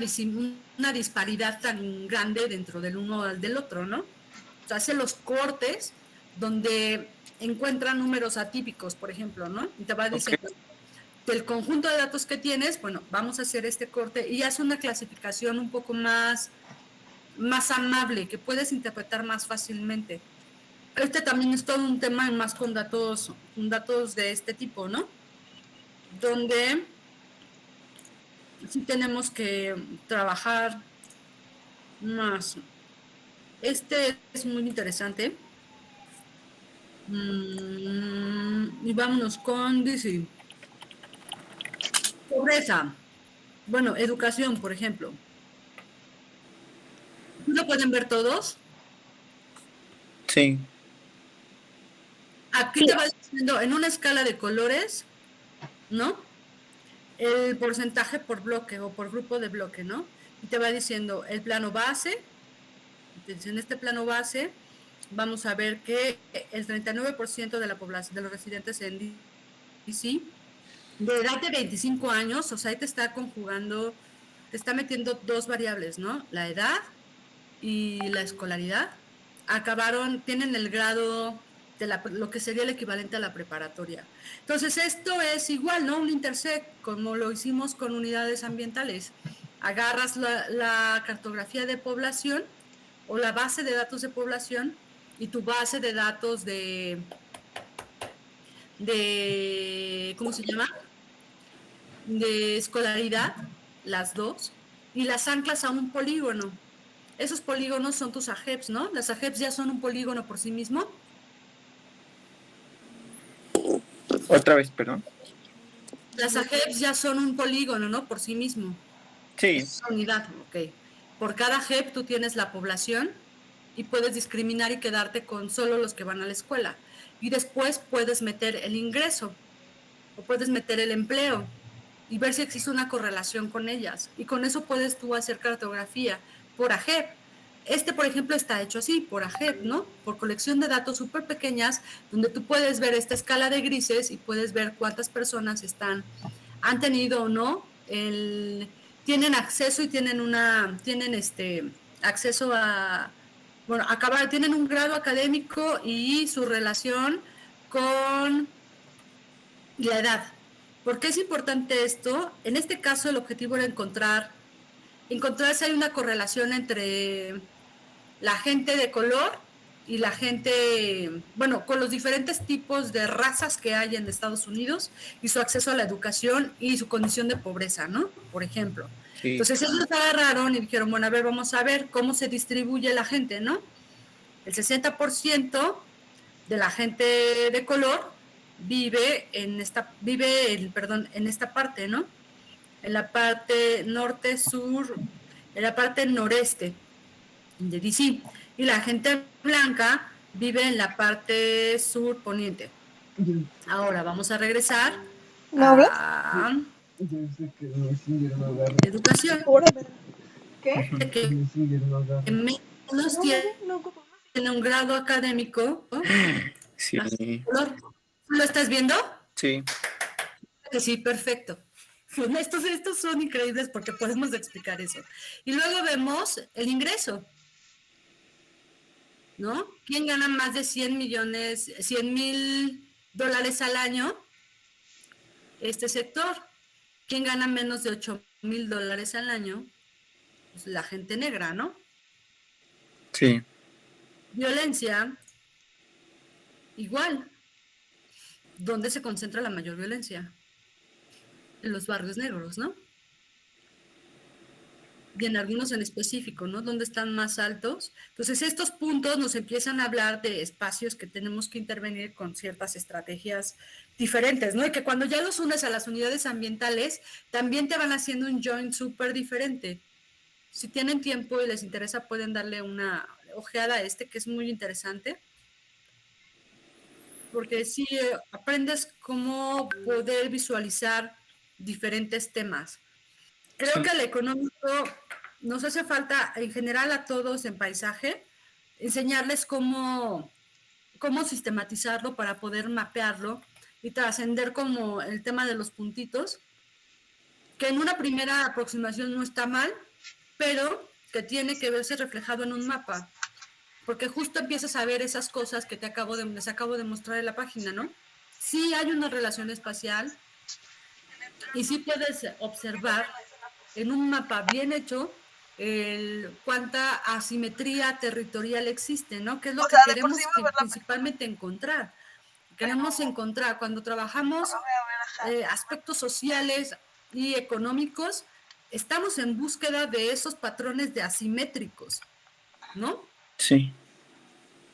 disparidad tan grande dentro del uno al del otro, ¿no? O sea, hace los cortes donde encuentra números atípicos, por ejemplo, ¿no? Y te va diciendo, del conjunto de datos que tienes, bueno, vamos a hacer este corte y hace una clasificación un poco más amable, que puedes interpretar más fácilmente. Este también es todo un tema más con datos de este tipo, ¿no? Donde sí tenemos que trabajar más. Este es muy interesante. Y vámonos con, dice, pobreza. Bueno, educación, por ejemplo. ¿Lo pueden ver todos? Sí. Aquí te va diciendo en una escala de colores, ¿no? El porcentaje por bloque o por grupo de bloque, ¿no? Y te va diciendo el plano base. Entonces, en este plano base vamos a ver que el 39% de la población, de los residentes en DC, de edad de 25 años, o sea, ahí te está conjugando, te está metiendo dos variables, ¿no? La edad y la escolaridad. Tienen el grado de lo que sería el equivalente a la preparatoria. Entonces, esto es igual, ¿no? Un intersect, como lo hicimos con unidades ambientales. Agarras la cartografía de población o la base de datos de población y tu base de datos de ¿cómo se llama? De escolaridad, las dos, y las anclas a un polígono. Esos polígonos son tus AGEPs, ¿no? Las AGEPs ya son un polígono por sí mismo. Otra vez, perdón. Las AGEPs ya son un polígono, ¿no? Por sí mismo. Sí. Es unidad, ok. Por cada AGEP tú tienes la población y puedes discriminar y quedarte con solo los que van a la escuela. Y después puedes meter el ingreso o puedes meter el empleo y ver si existe una correlación con ellas. Y con eso puedes tú hacer cartografía por AGEP. Por ejemplo, está hecho así, por AGEP, ¿no? Por colección de datos súper pequeñas, donde tú puedes ver esta escala de grises y puedes ver cuántas personas han tenido o no, tienen acceso y tienen acceso a, bueno, tienen un grado académico y su relación con la edad. ¿Por qué es importante esto? En este caso el objetivo era encontrar si hay una correlación entre la gente de color y la gente, bueno, con los diferentes tipos de razas que hay en Estados Unidos y su acceso a la educación y su condición de pobreza, ¿no? Por ejemplo. Sí. Entonces ellos agarraron y dijeron, bueno, a ver, vamos a ver cómo se distribuye la gente, ¿no? El 60% de la gente de color vive en esta parte, ¿no? En la parte norte, sur, en la parte noreste de DC. Y la gente blanca vive en la parte sur poniente. Ahora vamos a regresar a educación. ¿Qué? Que menos tiene un grado académico, ¿no? Sí. ¿Lo estás viendo? Sí. Que sí, perfecto. Estos son increíbles porque podemos explicar eso. Y luego vemos el ingreso, ¿no? ¿Quién gana más de 100,000 dólares al año? Este sector. ¿Quién gana menos de 8,000 dólares al año? Pues la gente negra, ¿no? Sí. Violencia, igual. ¿Dónde se concentra la mayor violencia? En los barrios negros, ¿no? Y en algunos en específico, ¿no? ¿Dónde están más altos? Entonces, estos puntos nos empiezan a hablar de espacios que tenemos que intervenir con ciertas estrategias diferentes, ¿no? Y que cuando ya los unes a las unidades ambientales, también te van haciendo un joint súper diferente. Si tienen tiempo y les interesa, pueden darle una ojeada a que es muy interesante. Porque sí aprendes cómo poder visualizar diferentes temas. Creo que al económico nos hace falta, en general a todos en paisaje, enseñarles cómo sistematizarlo para poder mapearlo y trascender como el tema de los puntitos que en una primera aproximación no está mal, pero que tiene que verse reflejado en un mapa, porque justo empiezas a ver esas cosas que les acabo de mostrar en la página, ¿no? Sí hay una relación espacial y sí puedes observar en un mapa bien hecho cuánta asimetría territorial existe, ¿no? Que es lo que queremos principalmente encontrar. Queremos encontrar cuando trabajamos aspectos sociales y económicos, estamos en búsqueda de esos patrones de asimétricos, ¿no? Sí.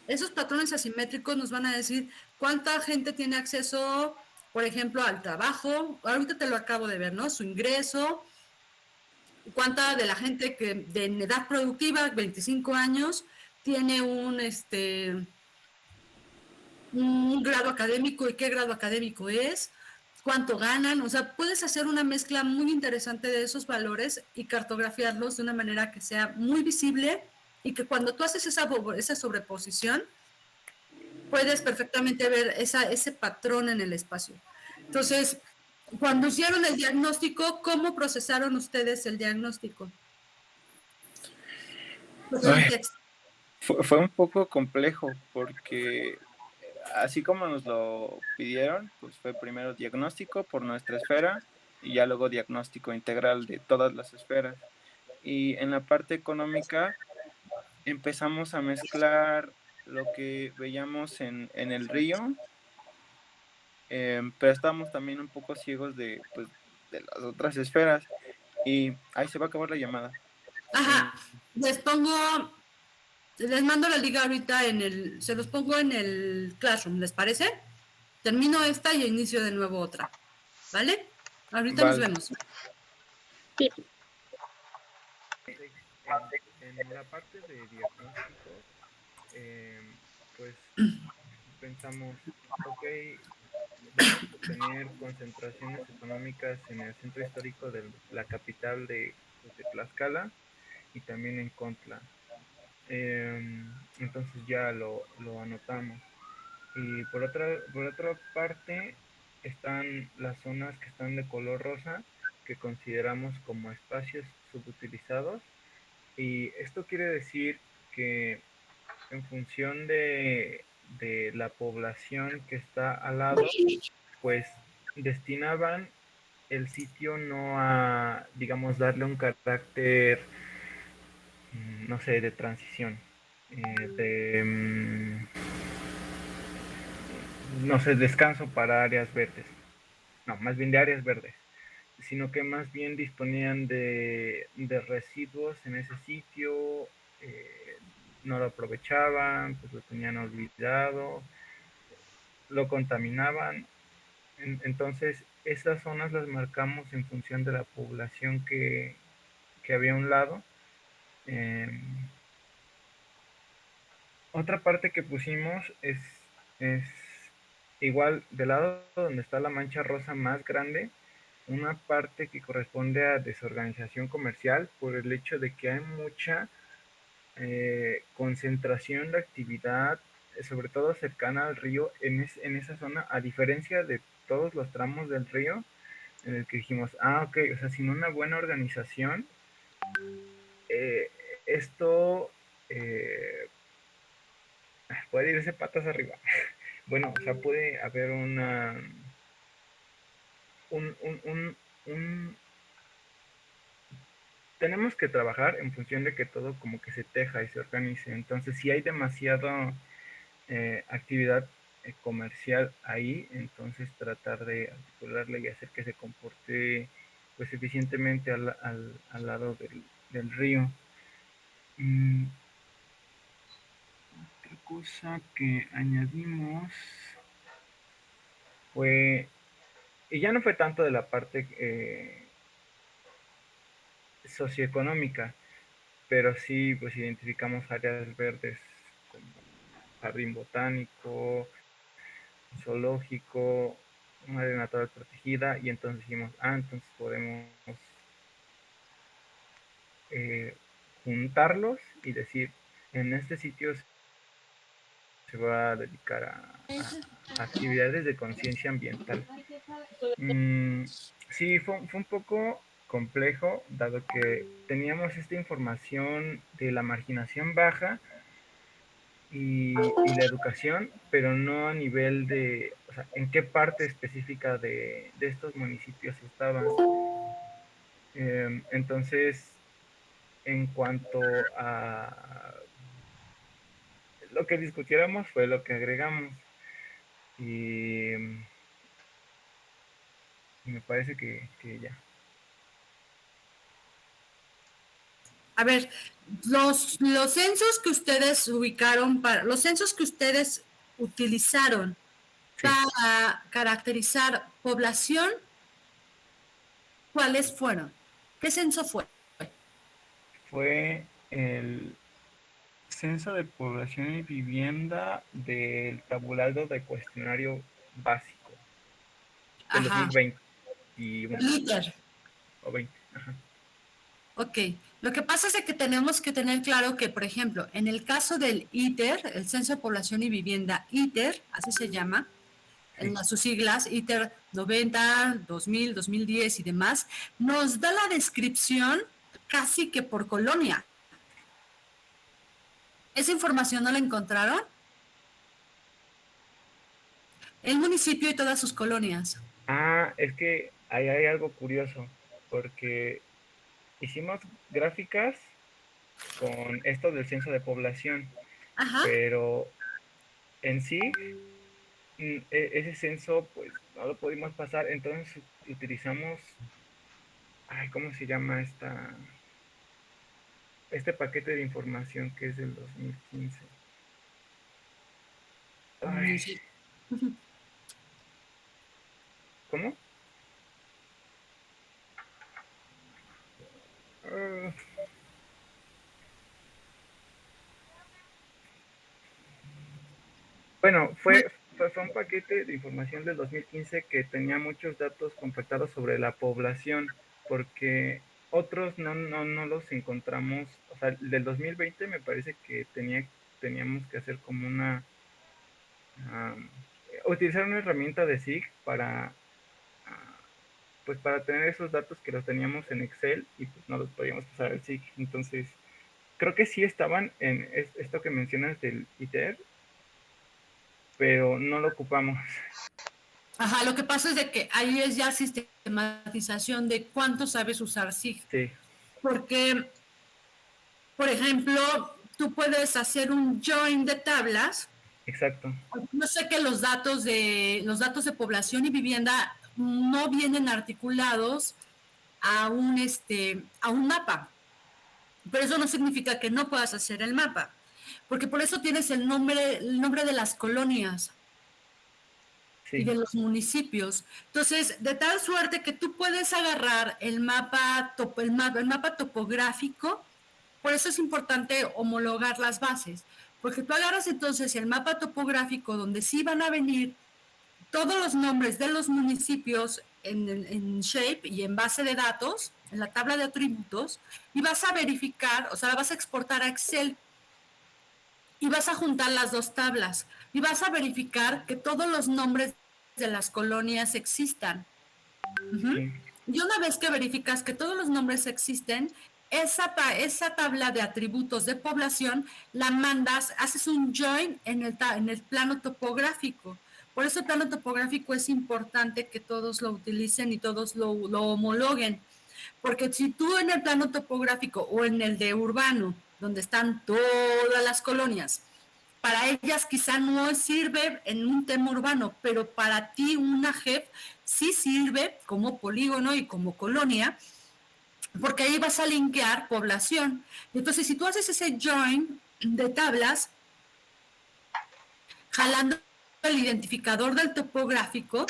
Esos patrones asimétricos nos van a decir cuánta gente tiene acceso, por ejemplo, al trabajo. Ahorita te lo acabo de ver, ¿no? Su ingreso, cuánta de la gente que de edad productiva, 25 años, tiene un grado académico y qué grado académico es, cuánto ganan, o sea, puedes hacer una mezcla muy interesante de esos valores y cartografiarlos de una manera que sea muy visible y que cuando tú haces esa sobreposición, puedes perfectamente ver ese patrón en el espacio. Entonces, cuando hicieron el diagnóstico, ¿cómo procesaron ustedes el diagnóstico? Fue un poco complejo porque así como nos lo pidieron, pues fue primero diagnóstico por nuestra esfera y ya luego diagnóstico integral de todas las esferas. Y en la parte económica empezamos a mezclar lo que veíamos en el río, pero estábamos también un poco ciegos pues, de las otras esferas. Y ahí se va a acabar la llamada. Ajá, les mando la liga ahorita se los pongo en el Classroom, ¿les parece? Termino esta y inicio de nuevo otra, ¿vale? Ahorita nos vemos. En la parte de diagnóstico, pues pensamos, ok, vamos a tener concentraciones económicas en el centro histórico de la capital de Tlaxcala y también en Contla. Entonces ya lo anotamos. Y por otra parte están las zonas que están de color rosa, que consideramos como espacios subutilizados. Y esto quiere decir que en función de la población que está al lado, pues destinaban el sitio no a, digamos, darle un carácter, no sé, de transición, no sé, descanso para áreas verdes. No, más bien de áreas verdes, sino que más bien disponían de residuos en ese sitio, no lo aprovechaban, pues lo tenían olvidado, lo contaminaban. Entonces, esas zonas las marcamos en función de la población que había a un lado. Otra parte que pusimos es igual del lado donde está la mancha rosa más grande, una parte que corresponde a desorganización comercial por el hecho de que hay mucha concentración de actividad, sobre todo cercana al río, en esa zona, a diferencia de todos los tramos del río, en el que dijimos, ok, o sea, sin una buena organización, esto puede irse patas arriba. Bueno, o sea, puede haber tenemos que trabajar en función de que todo como que se teja y se organice. Entonces, si hay demasiada actividad comercial ahí, entonces tratar de articularla y hacer que se comporte pues eficientemente al lado del río. Otra cosa que añadimos fue, y ya no fue tanto de la parte socioeconómica, pero sí pues identificamos áreas verdes como jardín botánico, zoológico, una área natural protegida, y entonces dijimos, entonces podemos juntarlos y decir, en este sitio se va a dedicar a actividades de conciencia ambiental. Sí, fue un poco complejo, dado que teníamos esta información de la marginación baja y la educación, pero no a nivel de, o sea, en qué parte específica de estos municipios estaban. Entonces, en cuanto a lo que discutiéramos fue lo que agregamos. Y me parece que ya. A ver, los censos que ustedes ubicaron, los censos que ustedes utilizaron Sí. para caracterizar población, ¿cuáles fueron? ¿Qué censo fue? Fue el Censo de Población y Vivienda del tabulado de cuestionario básico del Ajá. 2021 ITER. o 20. Ajá. Ok. Lo que pasa es que tenemos que tener claro que, por ejemplo, en el caso del ITER, el Censo de Población y Vivienda, ITER, así se llama, Sí. en sus siglas, ITER 90, 2000, 2010 y demás, nos da la descripción casi que por colonia. ¿Esa información no la encontraron? El municipio y todas sus colonias. Ah, es que ahí hay algo curioso, porque hicimos gráficas con esto del censo de población, Ajá. pero en sí, ese censo, pues no lo pudimos pasar, entonces utilizamos, ay, ¿cómo se llama este paquete de información que es del 2015? Ay, Sí. ¿cómo? Ah, bueno, fue un paquete de información del 2015 que tenía muchos datos compactados sobre la población, porque otros no los encontramos. O sea, del 2020 me parece que teníamos que hacer como utilizar una herramienta de SIG pues para tener esos datos que los teníamos en Excel y pues no los podíamos pasar al SIG. Entonces, creo que sí estaban en esto que mencionas del ITER, pero no lo ocupamos. Ajá, lo que pasa es de que ahí es ya sistematización de cuánto sabes usar SIG. Sí, Porque, por ejemplo, tú puedes hacer un join de tablas. exacto. Yo sé que los datos de población y vivienda no vienen articulados a un mapa. Pero eso no significa que no puedas hacer el mapa. Porque por eso tienes el nombre de las colonias y de Sí, los municipios. Entonces, de tal suerte que tú puedes agarrar el mapa topográfico, por eso es importante homologar las bases, porque tú agarras entonces el mapa topográfico donde sí van a venir todos los nombres de los municipios en Shape y en base de datos, en la tabla de atributos, y vas a verificar, o sea, la vas a exportar a Excel y vas a juntar las dos tablas y vas a verificar que todos los nombres de las colonias existan. sí. Y una vez que verificas que todos los nombres existen, esa tabla de atributos de población la mandas, haces un join en el plano topográfico. Por eso el plano topográfico es importante que todos lo utilicen y todos lo homologuen. Porque si tú en el plano topográfico o en el de urbano, donde están todas las colonias, para ellas quizá no sirve en un tema urbano, pero para ti una JEP sí sirve como polígono y como colonia, porque ahí vas a linkear población. Entonces, si tú haces ese join de tablas, jalando el identificador del topográfico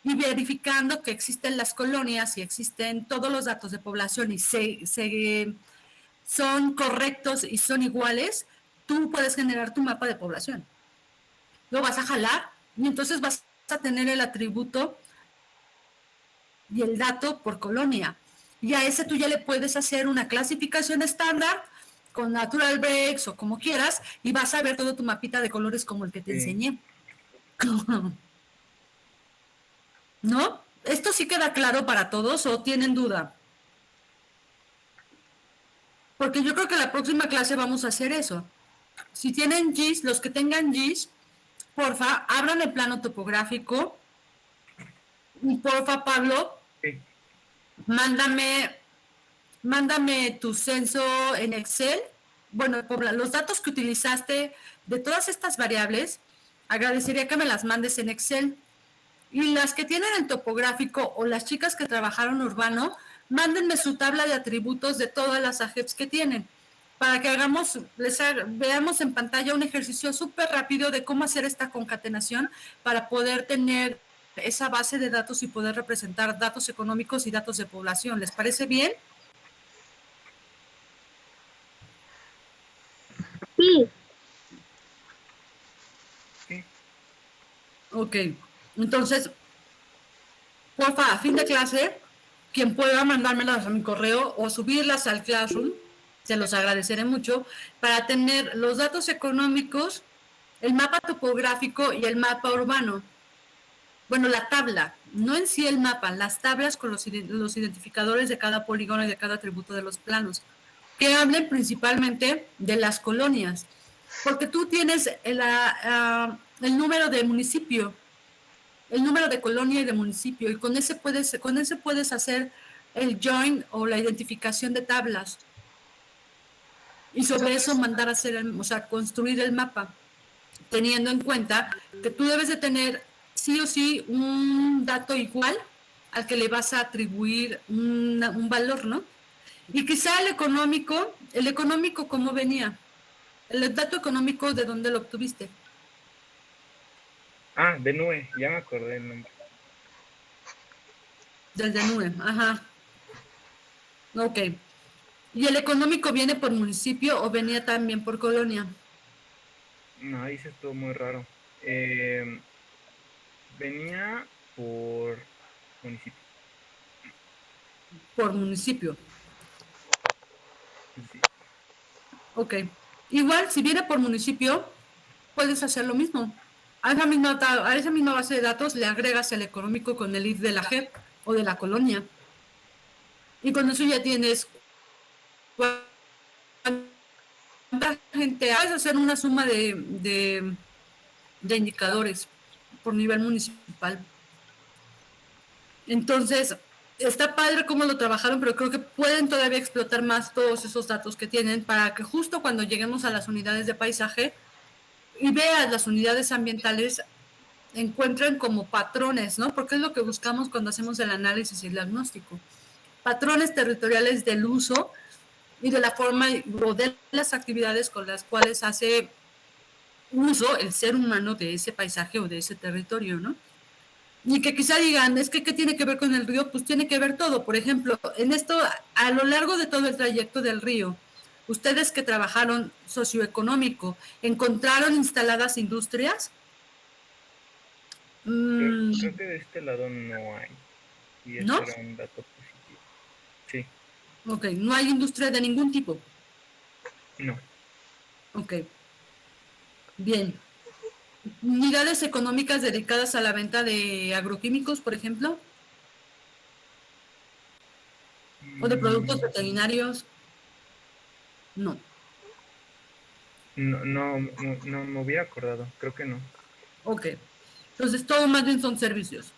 y verificando que existen las colonias y existen todos los datos de población y son correctos y son iguales, tú puedes generar tu mapa de población. Lo vas a jalar y entonces vas a tener el atributo y el dato por colonia. Y a ese tú ya le puedes hacer una clasificación estándar con natural breaks o como quieras y vas a ver todo tu mapita de colores como el que te enseñé. ¿No? ¿Esto sí queda claro para todos o tienen duda? Porque yo creo que la próxima clase vamos a hacer eso. Si tienen GIS, los que tengan GIS, porfa, abran el plano topográfico. Y porfa, Pablo, Sí. mándame tu censo en Excel. Bueno, por los datos que utilizaste de todas estas variables, agradecería que me las mandes en Excel. Y las que tienen el topográfico o las chicas que trabajaron urbano, mándenme su tabla de atributos de todas las AGEPs que tienen, para que veamos en pantalla un ejercicio súper rápido de cómo hacer esta concatenación para poder tener esa base de datos y poder representar datos económicos y datos de población. ¿Les parece bien? Sí. Ok, entonces, porfa, a fin de clase, quien pueda mandármelas a mi correo o subirlas al Classroom, se los agradeceré mucho, para tener los datos económicos, el mapa topográfico y el mapa urbano. Bueno, la tabla, no en sí el mapa, las tablas con los identificadores de cada polígono y de cada atributo de los planos, que hablen principalmente de las colonias, porque tú tienes el número de municipio, el número de colonia y de municipio, y con ese puedes hacer el join o la identificación de tablas, y sobre eso mandar a hacer, o sea, construir el mapa, teniendo en cuenta que tú debes de tener sí o sí un dato igual al que le vas a atribuir un valor, ¿no? Y quizá el económico, ¿cómo venía? El dato económico, ¿de dónde lo obtuviste? Ah, de nube, ya me acordé el nombre. Del de nube, ajá. Ok. ¿Y el económico viene por municipio o venía también por colonia? No, ahí se estuvo muy raro. Venía por municipio. Por municipio. Sí. Ok. Igual, si viene por municipio, puedes hacer lo mismo. A esa misma base de datos le agregas el económico con el ID de la JEP o de la colonia. Y con eso ya tienes cuánta gente. Puedes hacer una suma de indicadores por nivel municipal. Entonces, está padre cómo lo trabajaron, pero creo que pueden todavía explotar más todos esos datos que tienen para que justo cuando lleguemos a las unidades de paisaje y veas las unidades ambientales, encuentren como patrones, ¿no? Porque es lo que buscamos cuando hacemos el análisis y el diagnóstico. Patrones territoriales del uso y de la forma o de las actividades con las cuales hace uso el ser humano de ese paisaje o de ese territorio, ¿no? Y que quizá digan, es que ¿qué tiene que ver con el río? Pues tiene que ver todo. Por ejemplo, en esto, a lo largo de todo el trayecto del río, ustedes que trabajaron socioeconómico, ¿encontraron instaladas industrias? Creo que de este lado no hay. Y ese ¿No? era un dato positivo. Sí, Ok, no hay industria de ningún tipo. no. Ok, bien. ¿Unidades económicas dedicadas a la venta de agroquímicos, por ejemplo? ¿O de productos veterinarios? No. No me hubiera acordado. Creo que no. Ok. Entonces, todo más bien son servicios.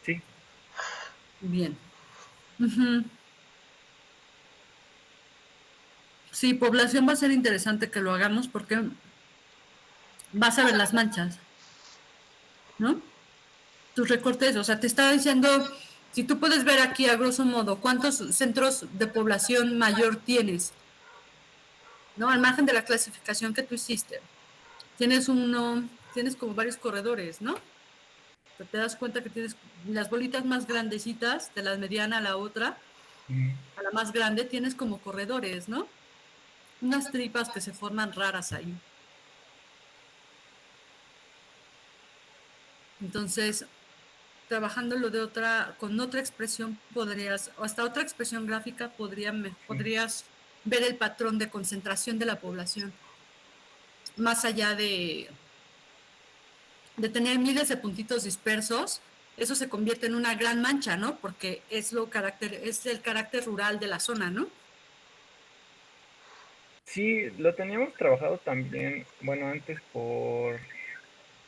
Sí. Bien. Ujú. Sí, población va a ser interesante que lo hagamos porque vas a ver las manchas, ¿no? Tus recortes, o sea, te estaba diciendo, si tú puedes ver aquí a grosso modo cuántos centros de población mayor tienes, ¿no? Al margen de la clasificación que tú hiciste. Tienes como varios corredores, ¿no? Te das cuenta que tienes las bolitas más grandecitas, de la mediana a la otra, a la más grande, tienes como corredores, ¿no? Unas tripas que se forman raras ahí. Entonces, trabajándolo con otra expresión podrías, o hasta otra expresión gráfica podrías ver el patrón de concentración de la población, más allá de tener miles de puntitos dispersos. Eso se convierte en una gran mancha, ¿no? Porque es el carácter rural de la zona, ¿no? Sí, lo teníamos trabajado también, bueno, antes por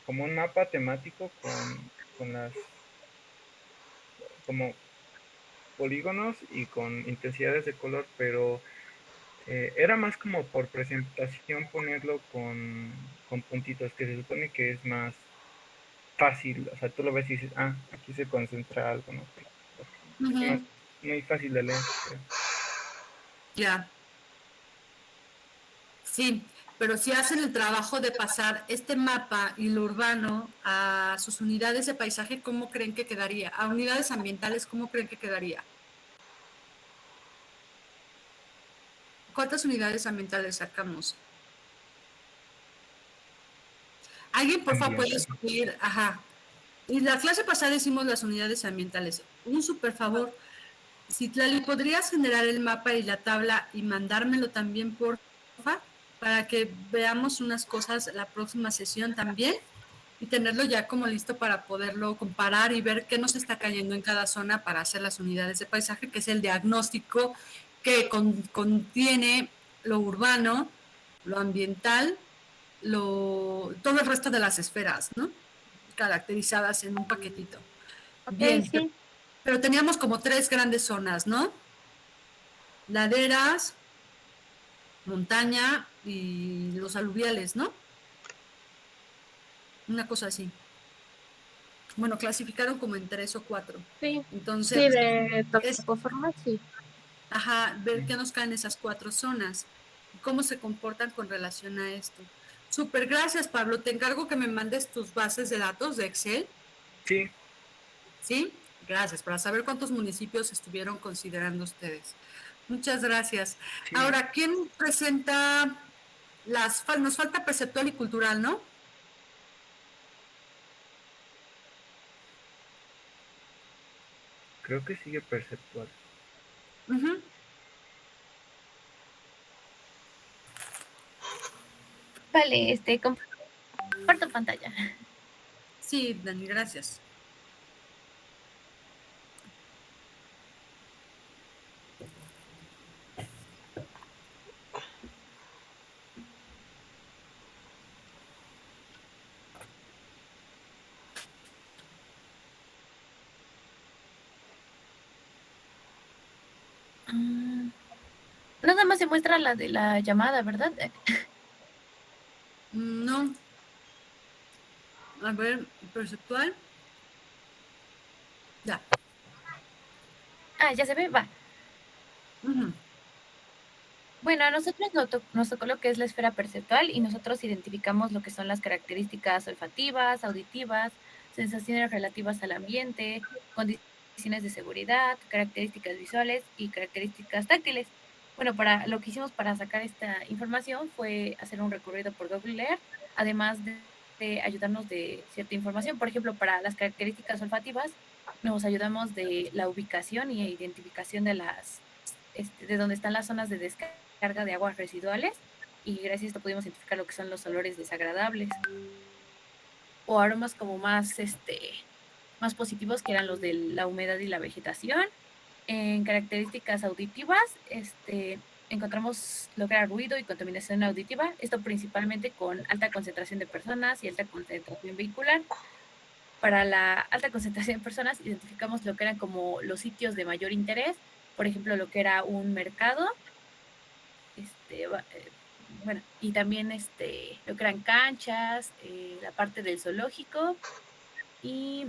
como un mapa temático con las como polígonos y con intensidades de color, pero era más como por presentación ponerlo con puntitos, que se supone que es más fácil, o sea, tú lo ves y dices, ah, aquí se concentra algo, ¿no? Es más, Ujú, muy fácil de leer, creo. ya, sí, pero si hacen el trabajo de pasar este mapa y lo urbano a sus unidades de paisaje, ¿cómo creen que quedaría? A unidades ambientales, ¿cómo creen que quedaría? ¿Cuántas unidades ambientales sacamos? Alguien, porfa, puede Ambiental. subir, ajá. Y la clase pasada hicimos las unidades ambientales. Un súper favor. Citlali, ¿podrías generar el mapa y la tabla y mandármelo también, porfa? Para que veamos unas cosas la próxima sesión también y tenerlo ya como listo para poderlo comparar y ver qué nos está cayendo en cada zona para hacer las unidades de paisaje, que es el diagnóstico que contiene lo urbano, lo ambiental, todo el resto de las esferas, ¿no? Caracterizadas en un paquetito. Ok, Bien, sí. pero teníamos como 3 grandes zonas, ¿no? Laderas, montaña y los aluviales, ¿no? Una cosa así. Bueno, clasificaron como en 3 o 4. Sí, Entonces, sí, de es, topoforma, sí. ajá, ver qué nos caen esas 4 zonas y cómo se comportan con relación a esto. Súper, gracias, Pablo. Te encargo que me mandes tus bases de datos de Excel, Sí, ¿sí? Gracias, para saber cuántos municipios estuvieron considerando ustedes. Muchas gracias. sí, Ahora, ¿quién presenta nos falta perceptual y cultural, ¿no? creo que sigue perceptual. Ujú. Vale, comparto pantalla. Sí, Dani, gracias. Mm, Nada más se muestra la de la llamada, ¿verdad? No, a ver, perceptual. Ya. Ya se ve, va. Ujú. Bueno, a nosotros nos tocó lo que es la esfera perceptual y nosotros identificamos lo que son las características olfativas, auditivas, sensaciones relativas al ambiente, condiciones de seguridad, características visuales y características táctiles. Bueno, para lo que hicimos para sacar esta información fue hacer un recorrido por Google Earth, además de ayudarnos de cierta información. Por ejemplo, para las características olfativas, nos ayudamos de la ubicación y identificación de de donde están las zonas de descarga de aguas residuales y gracias a esto pudimos identificar lo que son los olores desagradables o aromas como más positivos que eran los de la humedad y la vegetación. En características auditivas, encontramos lo que era ruido y contaminación auditiva, esto principalmente con alta concentración de personas y alta concentración vehicular. Para la alta concentración de personas identificamos lo que eran como los sitios de mayor interés, por ejemplo, lo que era un mercado, bueno, y también lo que eran canchas, la parte del zoológico y,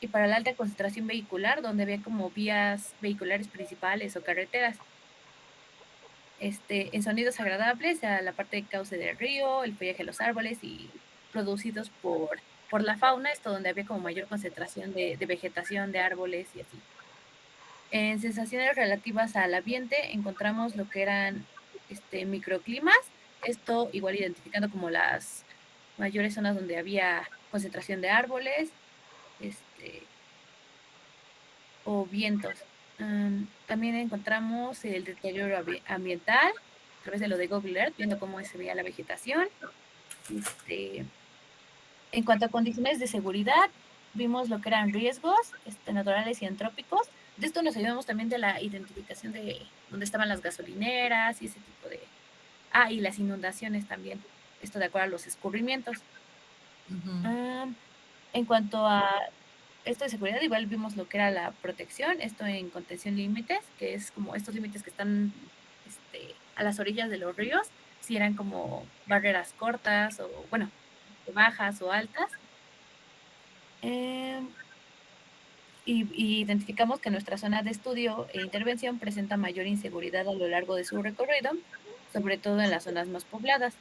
y para la alta concentración vehicular, donde había como vías vehiculares principales o carreteras. En sonidos agradables, a la parte de cauce del río, el follaje de los árboles y producidos por la fauna, esto donde había como mayor concentración de vegetación, de árboles y así. En sensaciones relativas al ambiente encontramos lo que eran microclimas, esto igual identificando como las mayores zonas donde había concentración de árboles o vientos. También encontramos el deterioro ambiental a través de lo de Google Earth, viendo cómo se veía la vegetación. En cuanto a condiciones de seguridad, vimos lo que eran riesgos naturales y antrópicos. De esto nos ayudamos también de la identificación de dónde estaban las gasolineras y ese tipo Y las inundaciones también, esto de acuerdo a los escurrimientos. En cuanto a esto de seguridad, igual vimos lo que era la protección, esto en contención límites, que es como estos límites que están a las orillas de los ríos, si eran como barreras cortas o, bueno, bajas o altas. Y identificamos que nuestra zona de estudio e intervención presenta mayor inseguridad a lo largo de su recorrido, sobre todo en las zonas más pobladas.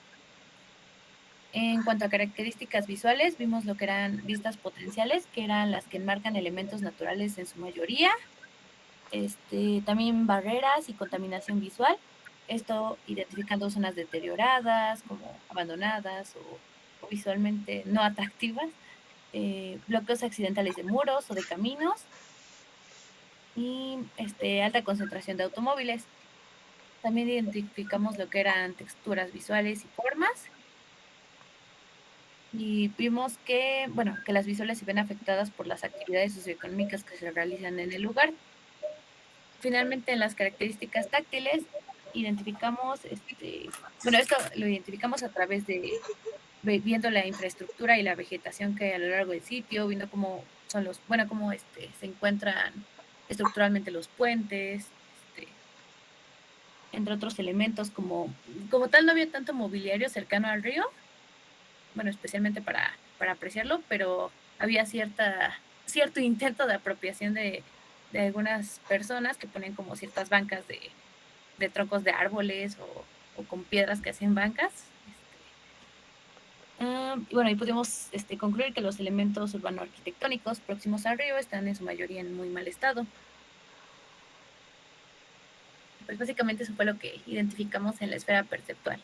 En cuanto a características visuales, vimos lo que eran vistas potenciales, que eran las que enmarcan elementos naturales en su mayoría, también barreras y contaminación visual, esto identificando zonas deterioradas, como abandonadas o visualmente no atractivas, bloqueos accidentales de muros o de caminos, y alta concentración de automóviles. También identificamos lo que eran texturas visuales y formas, y vimos que, bueno, que las visuales se ven afectadas por las actividades socioeconómicas que se realizan en el lugar. Finalmente, en las características táctiles, identificamos, bueno, esto lo identificamos a través de viendo la infraestructura y la vegetación que hay a lo largo del sitio, viendo cómo son los, bueno, cómo se encuentran estructuralmente los puentes, entre otros elementos, como tal no había tanto mobiliario cercano al río, bueno, especialmente para apreciarlo, pero había cierto intento de apropiación de algunas personas que ponen como ciertas bancas de troncos de árboles o con piedras que hacen bancas. Y bueno, y pudimos concluir que los elementos urbano-arquitectónicos próximos al río están en su mayoría en muy mal estado. Pues básicamente eso fue lo que identificamos en la esfera perceptual.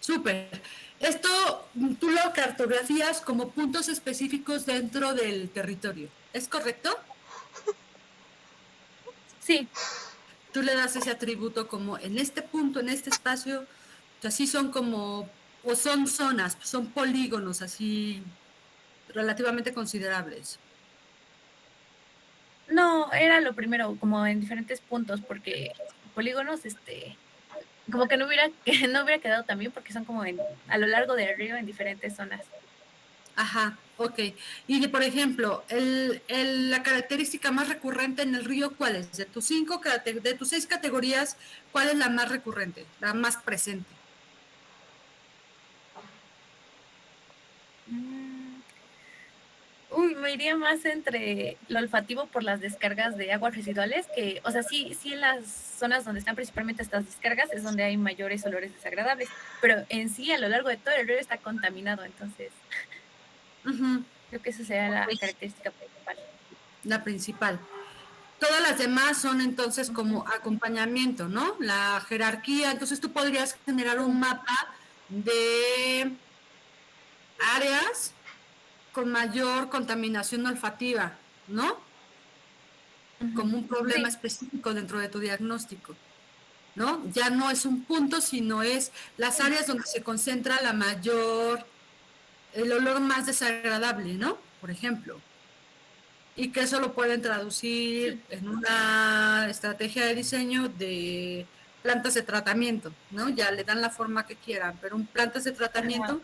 Súper. Esto tú lo cartografías como puntos específicos dentro del territorio, ¿es correcto? Sí. Tú le das ese atributo como en este punto, en este espacio, así son como, o son zonas, son polígonos así relativamente considerables. No, era lo primero, como en diferentes puntos, porque polígonos, como que no hubiera quedado tan bien, porque son como a lo largo del río en diferentes zonas. Ajá, ok. Y por ejemplo, la característica más recurrente en el río, ¿cuál es? De tus 6 categorías, ¿cuál es la más recurrente, la más presente? Me iría más entre lo olfativo por las descargas de aguas residuales, que, o sea, sí en las zonas donde están principalmente estas descargas es donde hay mayores olores desagradables, pero en sí a lo largo de todo el río está contaminado, entonces creo que esa sería la característica principal. La principal. Todas las demás son entonces como acompañamiento, ¿no? La jerarquía, entonces tú podrías generar un mapa de áreas con mayor contaminación olfativa, ¿no? Como un problema específico dentro de tu diagnóstico, ¿no? Ya no es un punto, sino es las áreas donde se concentra el olor más desagradable, ¿no? Por ejemplo. Y que eso lo pueden traducir en una estrategia de diseño de plantas de tratamiento, ¿no? Ya le dan la forma que quieran, pero plantas de tratamiento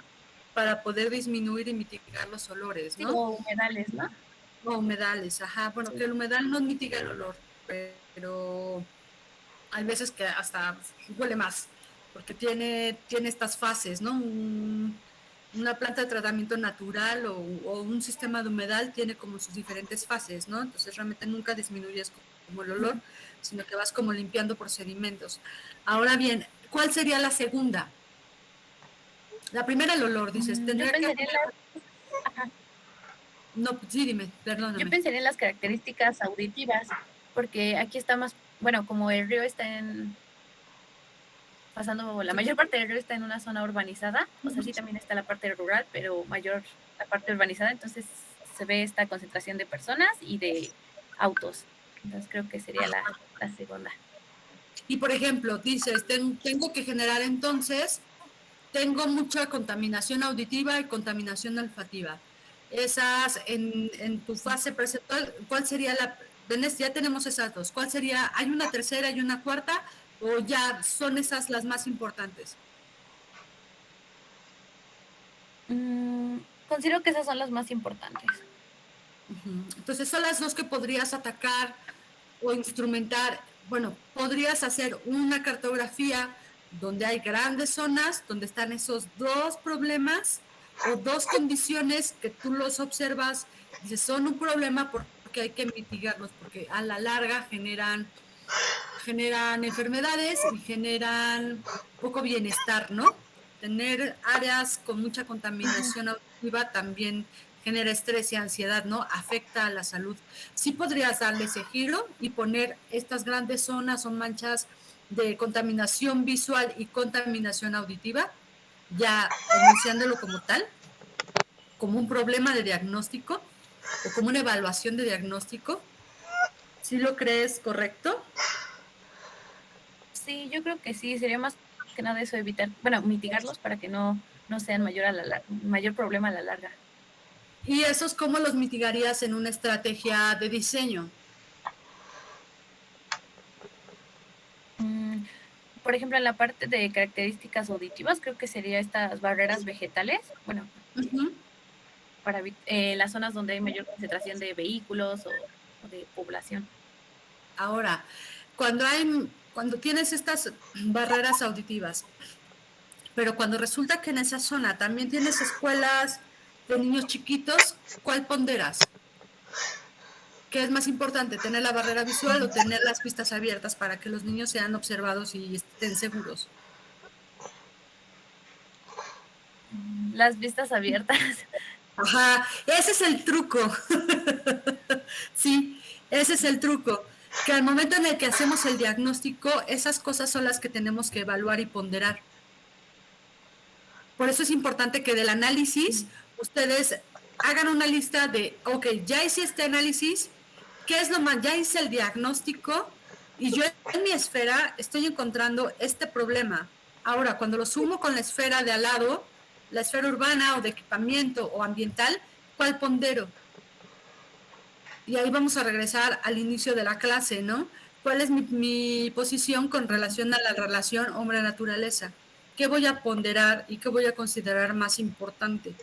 para poder disminuir y mitigar los olores, ¿no? Sí, o humedales, ¿no? O humedales, ajá. Bueno, que el humedal no mitiga el olor, pero hay veces que hasta huele más, porque tiene estas fases, ¿no? Una planta de tratamiento natural o un sistema de humedal tiene como sus diferentes fases, ¿no? Entonces realmente nunca disminuyes como el olor, sino que vas como limpiando por sedimentos. Ahora bien, ¿cuál sería la segunda? La primera, el olor, dices. Tendría que... No, sí, dime, perdóname. Yo pensaría en las características auditivas, porque aquí está más, bueno, como el río está pasando, la mayor parte del río está en una zona urbanizada, o sea, sí también está la parte rural, pero mayor la parte urbanizada, entonces se ve esta concentración de personas y de autos. Entonces creo que sería la segunda. Y por ejemplo, dices, tengo que generar entonces, tengo mucha contaminación auditiva y contaminación olfativa. Esas, en tu fase perceptual, ¿cuál sería ya tenemos esas dos. ¿Cuál sería? ¿Hay una tercera y una cuarta? ¿O ya son esas las más importantes? Considero que esas son las más importantes. Entonces son las dos que podrías atacar o instrumentar. Bueno, podrías hacer una cartografía donde hay grandes zonas, donde están esos dos problemas o dos condiciones que tú los observas, dices, son un problema porque hay que mitigarlos, porque a la larga generan enfermedades y generan poco bienestar, ¿no? Tener áreas con mucha contaminación auditiva también genera estrés y ansiedad, ¿no? Afecta a la salud. Sí podrías darle ese giro y poner estas grandes zonas o manchas de contaminación visual y contaminación auditiva, ya enunciándolo como tal, como un problema de diagnóstico o como una evaluación de diagnóstico. ¿Sí lo crees correcto? Sí, yo creo que sí, sería más que nada eso, evitar, bueno, mitigarlos para que no sean mayor problema a la larga. ¿Y esos cómo los mitigarías en una estrategia de diseño? Por ejemplo, en la parte de características auditivas, creo que sería estas barreras vegetales, bueno, para las zonas donde hay mayor concentración de vehículos o de población. Ahora, cuando tienes estas barreras auditivas, pero cuando resulta que en esa zona también tienes escuelas de niños chiquitos, ¿cuál ponderas? ¿Qué es más importante, tener la barrera visual o tener las pistas abiertas para que los niños sean observados y estén seguros? Las vistas abiertas. Ajá, ese es el truco. Sí, ese es el truco. Que al momento en el que hacemos el diagnóstico, esas cosas son las que tenemos que evaluar y ponderar. Por eso es importante que del análisis ustedes hagan una lista de, ok, ya hice este análisis, ¿qué es lo más? Ya hice el diagnóstico y yo en mi esfera estoy encontrando este problema. Ahora, cuando lo sumo con la esfera de al lado, la esfera urbana o de equipamiento o ambiental, ¿cuál pondero? Y ahí vamos a regresar al inicio de la clase, ¿no? ¿Cuál es mi posición con relación a la relación hombre-naturaleza? ¿Qué voy a ponderar y qué voy a considerar más importante?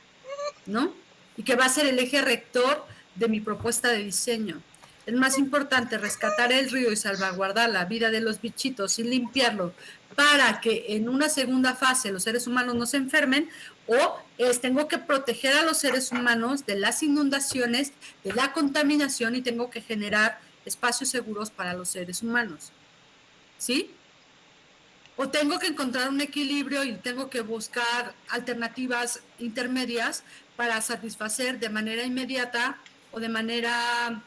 ¿No? Y que va a ser el eje rector de mi propuesta de diseño. Es más importante rescatar el río y salvaguardar la vida de los bichitos y limpiarlo para que en una segunda fase los seres humanos no se enfermen, o tengo que proteger a los seres humanos de las inundaciones, de la contaminación, y tengo que generar espacios seguros para los seres humanos. ¿Sí? O tengo que encontrar un equilibrio y tengo que buscar alternativas intermedias para satisfacer de manera inmediata o de manera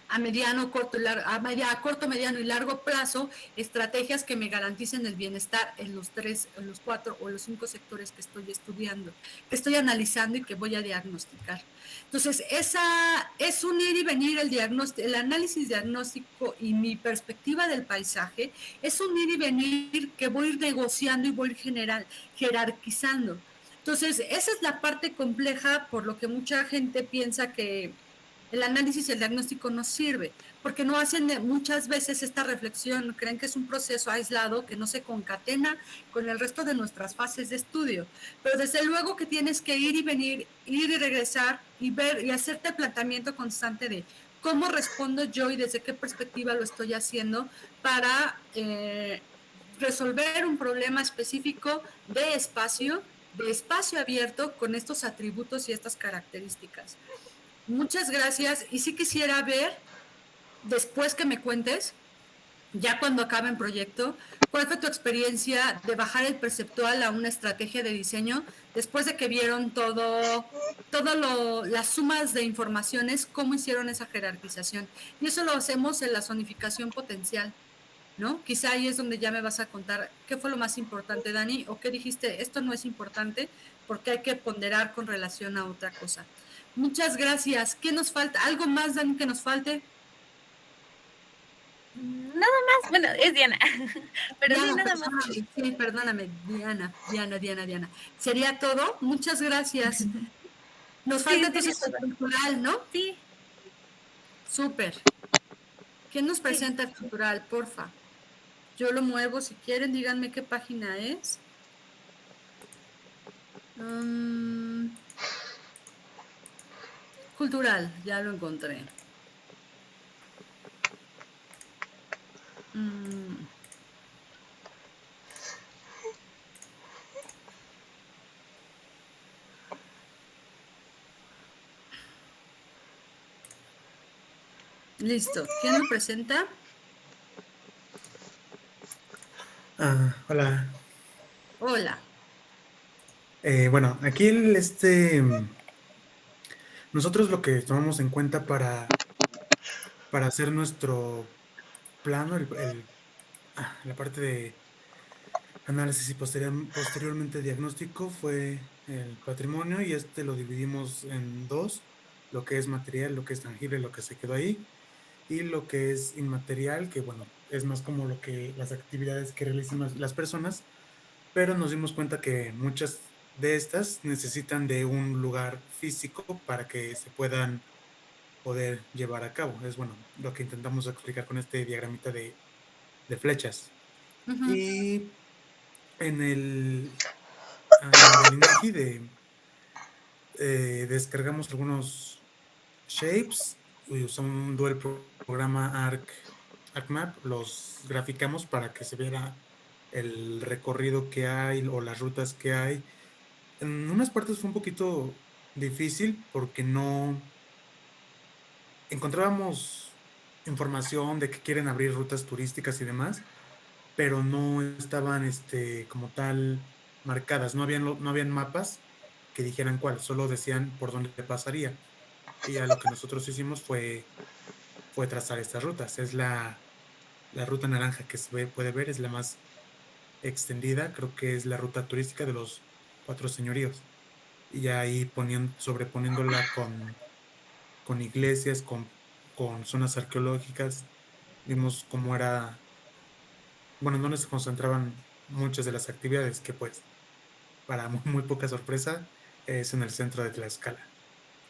a mediano, corto, a corto, mediano y largo plazo, estrategias que me garanticen el bienestar en los 3, en los 4 o los 5 sectores que estoy estudiando, que estoy analizando y que voy a diagnosticar. Entonces, esa es un ir y venir, el análisis diagnóstico y mi perspectiva del paisaje es un ir y venir que voy a ir negociando y voy a ir jerarquizando. Entonces, esa es la parte compleja, por lo que mucha gente piensa que el análisis y el diagnóstico no sirve, porque no hacen muchas veces esta reflexión, creen que es un proceso aislado que no se concatena con el resto de nuestras fases de estudio. Pero desde luego que tienes que ir y venir, ir y regresar y ver y hacerte el planteamiento constante de cómo respondo yo y desde qué perspectiva lo estoy haciendo para resolver un problema específico de espacio abierto con estos atributos y estas características. Muchas gracias, y sí quisiera ver, después que me cuentes, ya cuando acabe el proyecto, ¿cuál fue tu experiencia de bajar el perceptual a una estrategia de diseño después de que vieron las sumas de informaciones, cómo hicieron esa jerarquización? Y eso lo hacemos en la zonificación potencial, ¿no? Quizá ahí es donde ya me vas a contar qué fue lo más importante, Dani, o qué dijiste, esto no es importante porque hay que ponderar con relación a otra cosa. Muchas gracias. ¿Qué nos falta? ¿Algo más, Dani, que nos falte? Nada más, bueno, es Diana, pero Diana, sí, nada más. Sí, perdóname, Diana. ¿Sería todo? Muchas gracias. Nos falta entonces estructural, ¿no? Sí. Súper. ¿Quién nos presenta el estructural, porfa? Yo lo muevo, si quieren, díganme qué página es. Cultural, ya lo encontré. Listo. ¿Quién lo presenta? Hola. Hola. Bueno, aquí nosotros lo que tomamos en cuenta para hacer nuestro plano, la parte de análisis y posteriormente diagnóstico fue el patrimonio, y lo dividimos en dos: lo que es material, lo que es tangible, lo que se quedó ahí, y lo que es inmaterial, que bueno, es más como las actividades que realizan las personas, pero nos dimos cuenta que muchas de estas necesitan de un lugar físico para que se puedan poder llevar a cabo. Es bueno, lo que intentamos explicar con este diagramita de flechas. Ujú. Y en del INEGI descargamos algunos shapes y usando el programa ArcMap, los graficamos para que se viera el recorrido que hay o las rutas que hay. En unas partes fue un poquito difícil porque no encontrábamos información de que quieren abrir rutas turísticas y demás, pero no estaban como tal marcadas, no habían mapas que dijeran cuál, solo decían por dónde pasaría. Y ya lo que nosotros hicimos fue trazar estas rutas. Es la ruta naranja que puede ver, es la más extendida, creo que es la ruta turística de los Cuatro Señoríos. Y ya ahí sobreponiéndola con iglesias, con zonas arqueológicas, vimos cómo era, bueno, donde se concentraban muchas de las actividades, que pues, para muy poca sorpresa, es en el centro de Tlaxcala.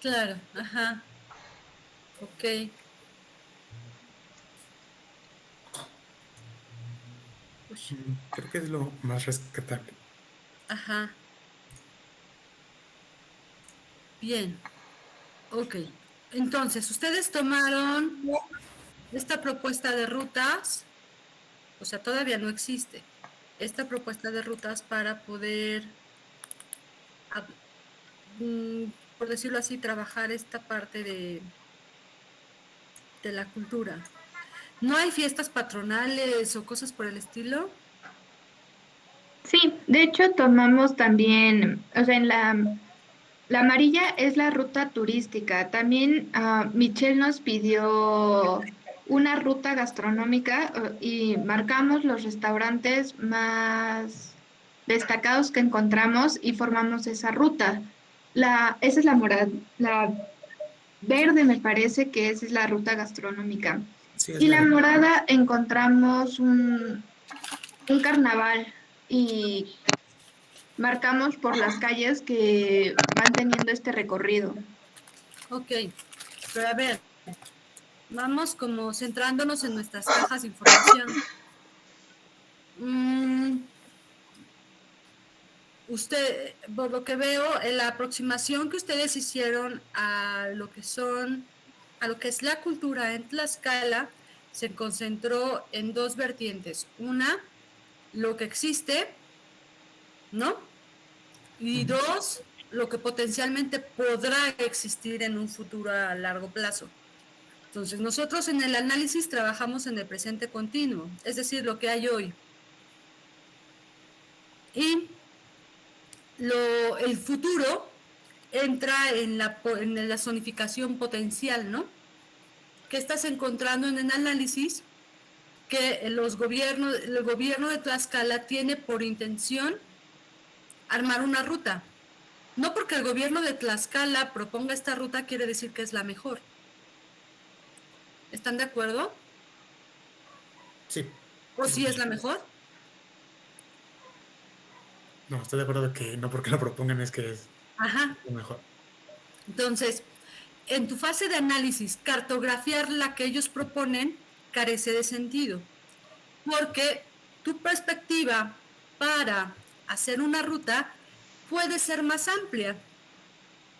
Claro, ajá. Ok. Ush, Creo que es lo más rescatable. ajá. Bien. Ok. Entonces, ustedes tomaron esta propuesta de rutas, o sea, todavía no existe. Esta propuesta de rutas para poder, hab- por decirlo así, trabajar esta parte de la cultura. ¿No hay fiestas patronales o cosas por el estilo? Sí, de hecho tomamos también, o sea, la amarilla es la ruta turística. También Michelle nos pidió una ruta gastronómica y marcamos los restaurantes más destacados que encontramos y formamos esa ruta. Esa es la morada, la verde me parece que esa es la ruta gastronómica. Sí, es Y la la de... morada encontramos un carnaval y marcamos por las calles que van teniendo este recorrido. Ok, pero a ver, vamos como centrándonos en nuestras cajas de información. Usted, por lo que veo, en la aproximación que ustedes hicieron a lo que a lo que es la cultura en Tlaxcala, se concentró en dos vertientes. Una, lo que existe, ¿no? Y dos, lo que potencialmente podrá existir en un futuro a largo plazo. Entonces, nosotros en el análisis trabajamos en el presente continuo, es decir, lo que hay hoy. Y el futuro entra en la zonificación potencial, ¿no? ¿Qué estás encontrando en el análisis? Que el gobierno de Tlaxcala tiene por intención armar una ruta. No porque el gobierno de Tlaxcala proponga esta ruta quiere decir que es la mejor. ¿Están de acuerdo? Sí. ¿O sí es la mejor? No, estoy de acuerdo que no porque lo propongan es que es Ajá. lo mejor. Entonces, en tu fase de análisis, cartografiar la que ellos proponen carece de sentido, porque tu perspectiva para hacer una ruta puede ser más amplia.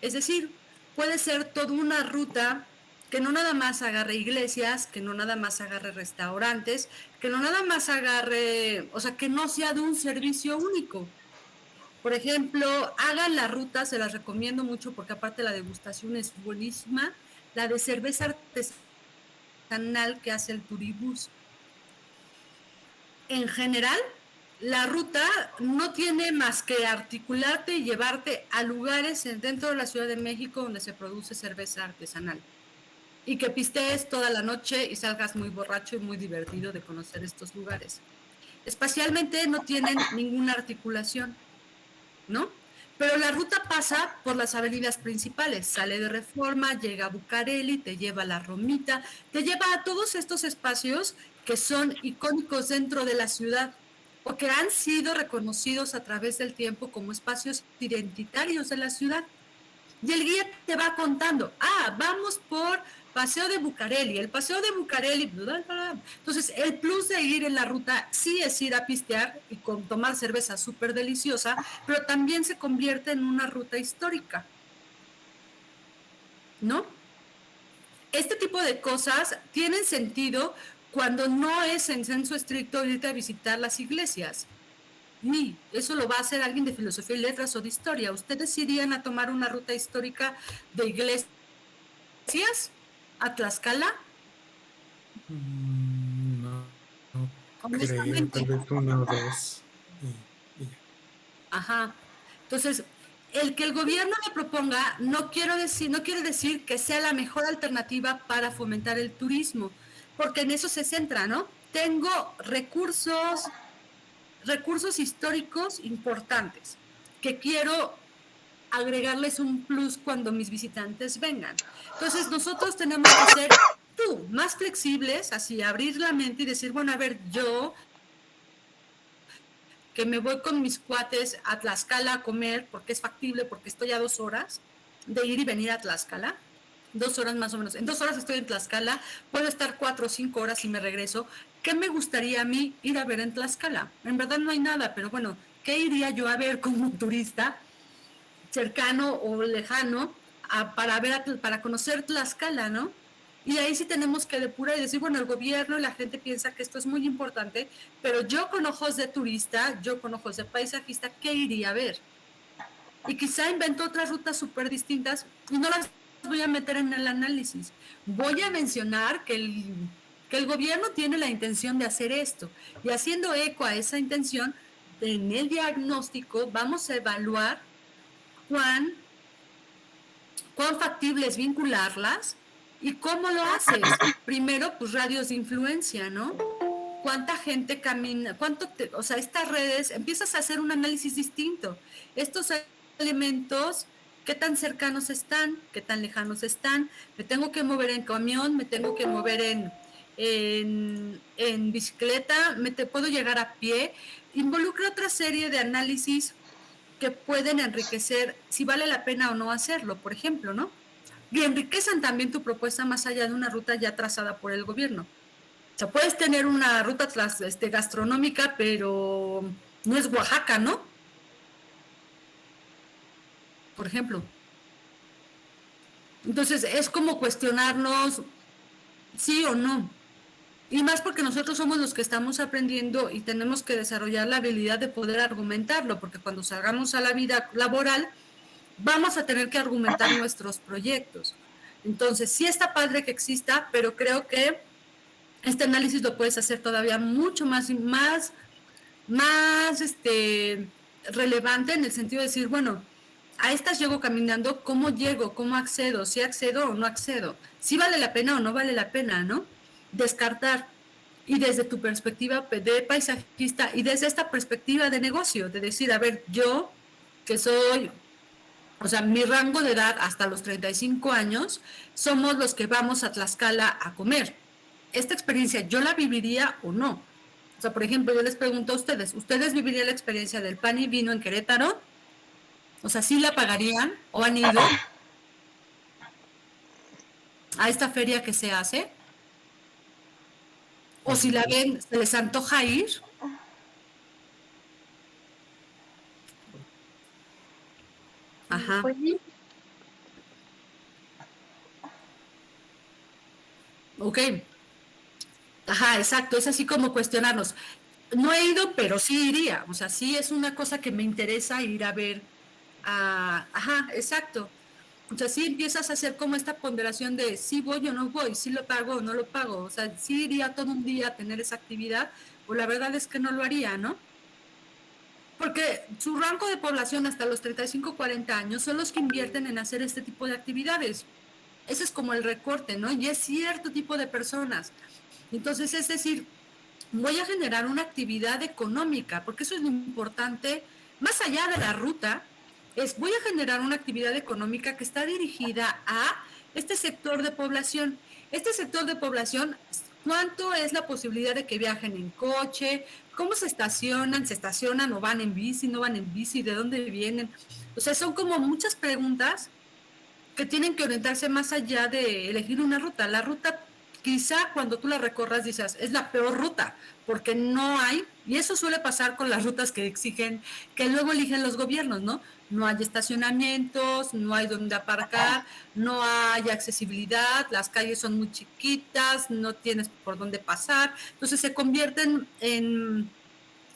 Es decir, puede ser toda una ruta que no nada más agarre iglesias, que no nada más agarre restaurantes, que no nada más agarre, o sea, que no sea de un servicio único. Por ejemplo, hagan la ruta, se las recomiendo mucho porque aparte la degustación es buenísima, la de cerveza artesanal que hace el Turibús. En general, la ruta no tiene más que articularte y llevarte a lugares dentro de la Ciudad de México donde se produce cerveza artesanal. Y que pistees toda la noche y salgas muy borracho y muy divertido de conocer estos lugares. Espacialmente no tienen ninguna articulación, ¿no? Pero la ruta pasa por las avenidas principales, sale de Reforma, llega a Bucareli, te lleva a la Romita, te lleva a todos estos espacios que son icónicos dentro de la ciudad o que han sido reconocidos a través del tiempo como espacios identitarios de la ciudad. Y el guía te va contando, vamos por Paseo de Bucareli, el Paseo de Bucareli, entonces el plus de ir en la ruta sí es ir a pistear y tomar cerveza súper deliciosa, pero también se convierte en una ruta histórica, ¿no? Este tipo de cosas tienen sentido cuando no es en senso estricto irte a visitar las iglesias. Ni, eso lo va a hacer alguien de filosofía y letras o de historia. ¿Ustedes irían a tomar una ruta histórica de iglesias a Tlaxcala? No creo, tal vez una o dos. Y ya. Ajá. Entonces, el que el gobierno le proponga no quiere decir que sea la mejor alternativa para fomentar el turismo, porque en eso se centra, ¿no? Tengo recursos históricos importantes que quiero agregarles un plus cuando mis visitantes vengan. Entonces nosotros tenemos que ser más flexibles, así abrir la mente y decir, bueno, a ver, yo que me voy con mis cuates a Tlaxcala a comer, porque es factible, porque estoy a 2 horas de ir y venir a Tlaxcala, 2 horas más o menos. En 2 horas estoy en Tlaxcala, puedo estar 4 o 5 horas y me regreso. ¿Qué me gustaría a mí ir a ver en Tlaxcala? En verdad no hay nada, pero bueno, ¿qué iría yo a ver como turista cercano o lejano para conocer Tlaxcala, ¿no? Y ahí sí tenemos que depurar y decir, bueno, el gobierno y la gente piensa que esto es muy importante, pero yo con ojos de turista, yo con ojos de paisajista, ¿qué iría a ver? Y quizá invento otras rutas súper distintas y no las voy a meter en el análisis. Voy a mencionar que el gobierno tiene la intención de hacer esto y haciendo eco a esa intención, en el diagnóstico vamos a evaluar cuán factible es vincularlas y cómo lo haces. Primero, pues radios de influencia, ¿no? ¿Cuánta gente camina? Estas redes, empiezas a hacer un análisis distinto. Estos elementos, ¿qué tan cercanos están? ¿Qué tan lejanos están? Me tengo que mover en camión, me tengo que mover en bicicleta, puedo llegar a pie. Involucra otra serie de análisis que pueden enriquecer si vale la pena o no hacerlo, por ejemplo, ¿no? Y enriquecen también tu propuesta más allá de una ruta ya trazada por el gobierno. O sea, puedes tener una ruta gastronómica, pero no es Oaxaca, ¿no? Por ejemplo. Entonces, es como cuestionarnos sí o no. Y más porque nosotros somos los que estamos aprendiendo y tenemos que desarrollar la habilidad de poder argumentarlo, porque cuando salgamos a la vida laboral vamos a tener que argumentar nuestros proyectos. Entonces, sí está padre que exista, pero creo que este análisis lo puedes hacer todavía mucho más relevante en el sentido de decir, bueno, a estas llego caminando, ¿cómo llego? ¿Cómo accedo? ¿Si accedo o no accedo? ¿Si vale la pena o no vale la pena, no? Descartar. Y desde tu perspectiva de paisajista y desde esta perspectiva de negocio, de decir, a ver, yo que soy, o sea, mi rango de edad hasta los 35 años, somos los que vamos a Tlaxcala a comer. Esta experiencia, ¿yo la viviría o no? O sea, por ejemplo, yo les pregunto a ustedes, ¿ustedes vivirían la experiencia del pan y vino en Querétaro? O sea, ¿sí la pagarían o han ido a esta feria que se hace? O si la ven, ¿se les antoja ir? Ajá. Pues sí. Ok. Ajá, exacto. Es así como cuestionarnos. No he ido, pero sí iría. O sea, sí es una cosa que me interesa ir a ver. Ajá, exacto. O sea, sí empiezas a hacer como esta ponderación de si voy o no voy, si lo pago o no lo pago. O sea, sí iría todo un día a tener esa actividad, o la verdad es que no lo haría, ¿no? Porque su rango de población hasta los 35, 40 años son los que invierten en hacer este tipo de actividades. Ese es como el recorte, ¿no? Y es cierto tipo de personas. Entonces, es decir, voy a generar una actividad económica, porque eso es lo importante, más allá de la ruta, es voy a generar una actividad económica que está dirigida a este sector de población. Este sector de población, ¿cuánto es la posibilidad de que viajen en coche? ¿Cómo se estacionan? ¿Se estacionan o van en bici? ¿No van en bici? ¿De dónde vienen? O sea, son como muchas preguntas que tienen que orientarse más allá de elegir una ruta. La ruta, quizá cuando tú la recorras dices, es la peor ruta, porque no hay, y eso suele pasar con las rutas que exigen, que luego eligen los gobiernos, ¿no? No hay estacionamientos, no hay donde aparcar, no hay accesibilidad, las calles son muy chiquitas, no tienes por dónde pasar, entonces se convierten en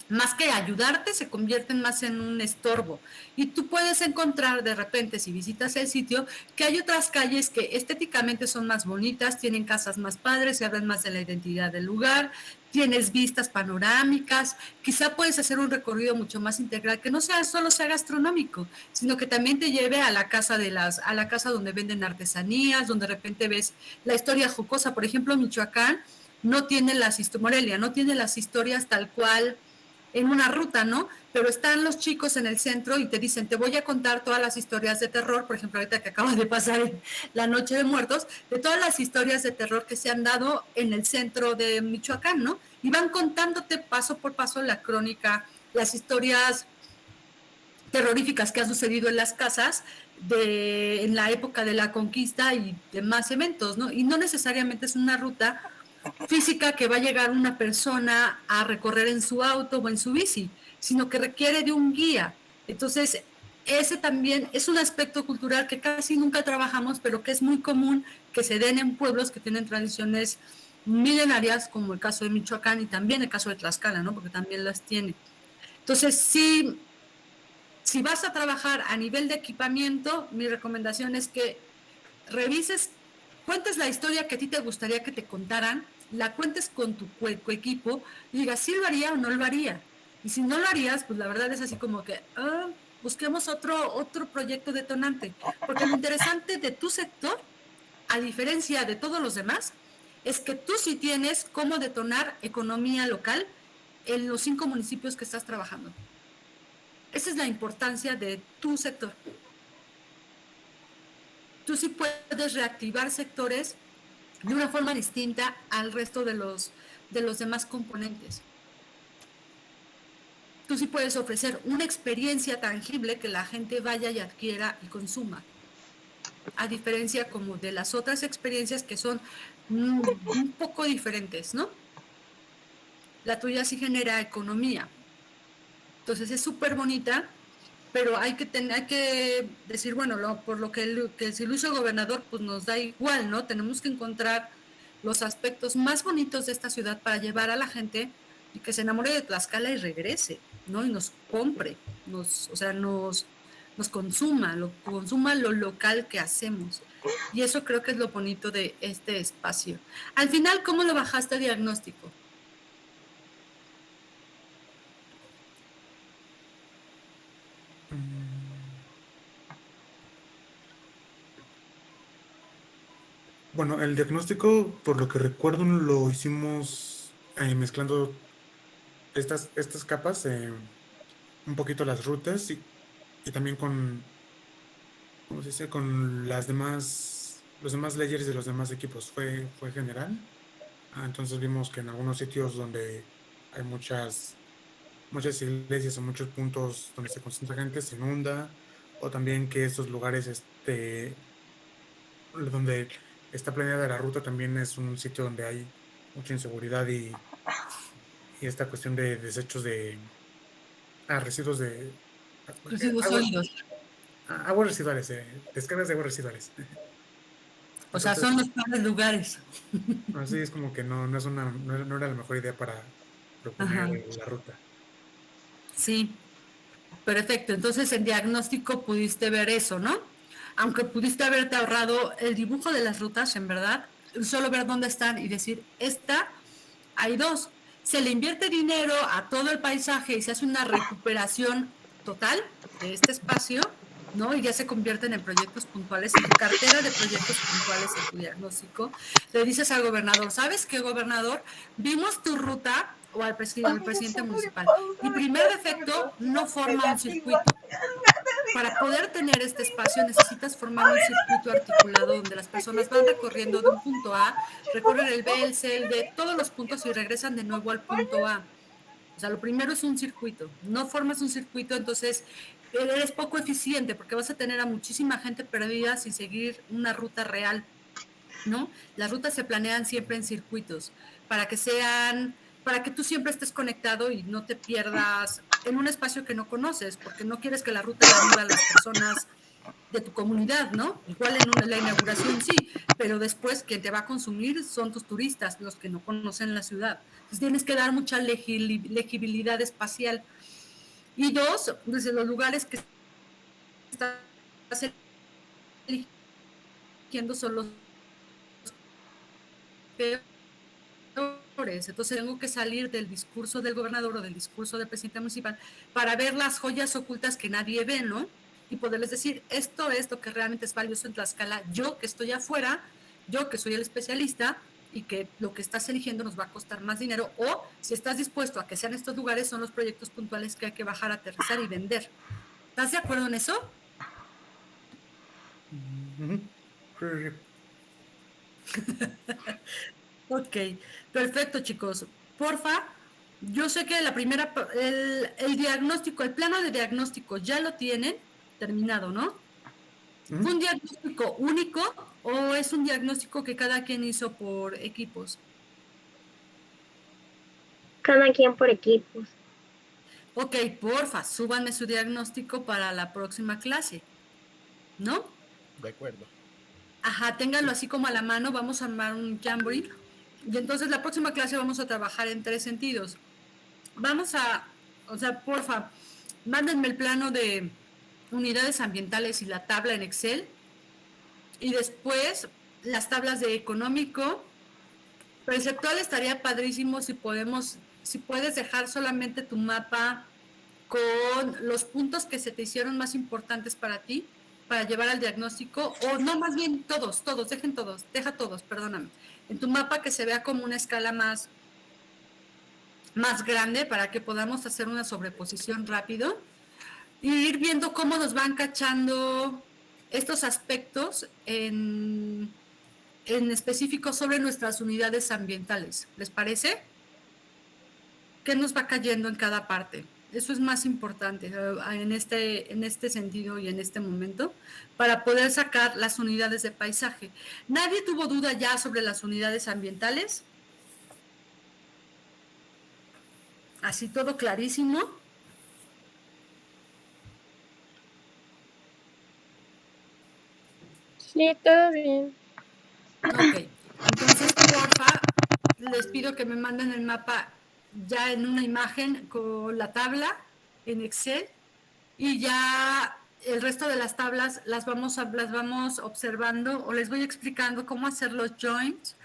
más que ayudarte, se convierten más en un estorbo. Y tú puedes encontrar de repente, si visitas el sitio, que hay otras calles que estéticamente son más bonitas, tienen casas más padres, se hablan más de la identidad del lugar, tienes vistas panorámicas, quizá puedes hacer un recorrido mucho más integral, que no sea solo sea gastronómico, sino que también te lleve a la casa a la casa donde venden artesanías, donde de repente ves la historia jocosa. Por ejemplo, Michoacán no tiene Morelia no tiene las historias tal cual en una ruta, ¿no? Pero están los chicos en el centro y te dicen, te voy a contar todas las historias de terror, por ejemplo, ahorita que acaba de pasar la Noche de Muertos, de todas las historias de terror que se han dado en el centro de Michoacán, ¿no? Y van contándote paso por paso la crónica, las historias terroríficas que han sucedido en las casas en la época de la conquista y demás eventos, ¿no? Y no necesariamente es una ruta física que va a llegar una persona a recorrer en su auto o en su bici, sino que requiere de un guía. Entonces, ese también es un aspecto cultural que casi nunca trabajamos, pero que es muy común que se den en pueblos que tienen tradiciones milenarias, como el caso de Michoacán y también el caso de Tlaxcala, ¿no? Porque también las tiene. Entonces, sí, si vas a trabajar a nivel de equipamiento, mi recomendación es que revises, cuentes la historia que a ti te gustaría que te contaran, la cuentes con tu equipo y digas si lo haría o no lo haría. Y si no lo harías, pues la verdad es así como que busquemos otro proyecto detonante. Porque lo interesante de tu sector, a diferencia de todos los demás, es que tú sí tienes cómo detonar economía local en los 5 municipios que estás trabajando. Esa es la importancia de tu sector. Tú sí puedes reactivar sectores de una forma distinta al resto de los demás componentes. Tú sí puedes ofrecer una experiencia tangible que la gente vaya y adquiera y consuma. A diferencia como de las otras experiencias que son un poco diferentes, ¿no? La tuya sí genera economía. Entonces es súper bonita, pero hay que decir, bueno, por lo que si lo hizo el gobernador, pues nos da igual, ¿no? Tenemos que encontrar los aspectos más bonitos de esta ciudad para llevar a la gente y que se enamore de Tlaxcala y regrese, ¿no? Y nos compre, nos consuma lo local que hacemos. Y eso creo que es lo bonito de este espacio. Al final, ¿cómo lo bajaste a diagnóstico? Bueno, el diagnóstico, por lo que recuerdo, lo hicimos mezclando estas capas, un poquito las rutas y también con, ¿cómo se dice? Con los demás layers de los demás equipos. Fue general. Entonces vimos que en algunos sitios donde hay muchas iglesias o muchos puntos donde se concentra gente, se inunda, o también que estos lugares donde está planeada la ruta también es un sitio donde hay mucha inseguridad y esta cuestión de desechos residuos de Residuos aguas, sólidos. Aguas residuales, descargas de aguas residuales. O sea, son los peores lugares. Así es como que no era la mejor idea para proponer Ajá. la ruta. Sí, perfecto. Entonces en diagnóstico pudiste ver eso, ¿no? Aunque pudiste haberte ahorrado el dibujo de las rutas, en verdad, solo ver dónde están y decir, hay dos. Se le invierte dinero a todo el paisaje y se hace una recuperación total de este espacio, ¿no? Y ya se convierten en proyectos puntuales, en tu cartera de proyectos puntuales, en tu diagnóstico. Le dices al gobernador, ¿sabes qué, gobernador? Vimos tu ruta o al presidente municipal. Y primer defecto, no forma un circuito. Para poder tener este espacio necesitas formar un circuito articulado donde las personas van recorriendo de un punto A, recorren el B, el C, el D, todos los puntos y regresan de nuevo al punto A. O sea, lo primero es un circuito. No formas un circuito, entonces eres poco eficiente porque vas a tener a muchísima gente perdida sin seguir una ruta real, ¿no? Las rutas se planean siempre en circuitos para para que tú siempre estés conectado y no te pierdas en un espacio que no conoces, porque no quieres que la ruta la vivan las personas de tu comunidad, ¿no? Igual la inauguración sí, pero después quien te va a consumir son tus turistas, los que no conocen la ciudad. Entonces tienes que dar mucha legibilidad espacial. Y dos, desde los lugares que estás eligiendo son los peores. Entonces tengo que salir del discurso del gobernador o del discurso del presidente municipal para ver las joyas ocultas que nadie ve, ¿no? Y poderles decir, esto es lo que realmente es valioso en Tlaxcala, yo que estoy afuera, yo que soy el especialista y que lo que estás eligiendo nos va a costar más dinero, o si estás dispuesto a que sean estos lugares, son los proyectos puntuales que hay que bajar, aterrizar y vender. ¿Estás de acuerdo en eso? Ok, perfecto, chicos. Porfa, yo sé que el diagnóstico, el plano de diagnóstico ya lo tienen terminado, ¿no? ¿Fue un diagnóstico único o es un diagnóstico que cada quien hizo por equipos? Cada quien por equipos. Ok, porfa, súbanme su diagnóstico para la próxima clase, ¿no? De acuerdo. Ajá, ténganlo así como a la mano, vamos a armar un Jamboree. Y entonces la próxima clase vamos a trabajar en 3 sentidos. O sea, porfa, mándenme el plano de unidades ambientales y la tabla en Excel. Y después las tablas de económico. Perceptual estaría padrísimo si puedes dejar solamente tu mapa con los puntos que se te hicieron más importantes para ti, para llevar al diagnóstico, o no, más bien deja todos, perdóname. En tu mapa que se vea como una escala más grande para que podamos hacer una sobreposición rápido y ir viendo cómo nos van cachando estos aspectos en específico sobre nuestras unidades ambientales. ¿Les parece? ¿Qué nos va cayendo en cada parte? Eso es más importante en este sentido y en este momento para poder sacar las unidades de paisaje. ¿Nadie tuvo duda ya sobre las unidades ambientales? Así todo clarísimo. Sí, todo bien. Ok, entonces porfa, les pido que me manden el mapa ya en una imagen con la tabla en Excel y ya el resto de las tablas las vamos observando o les voy explicando cómo hacer los joins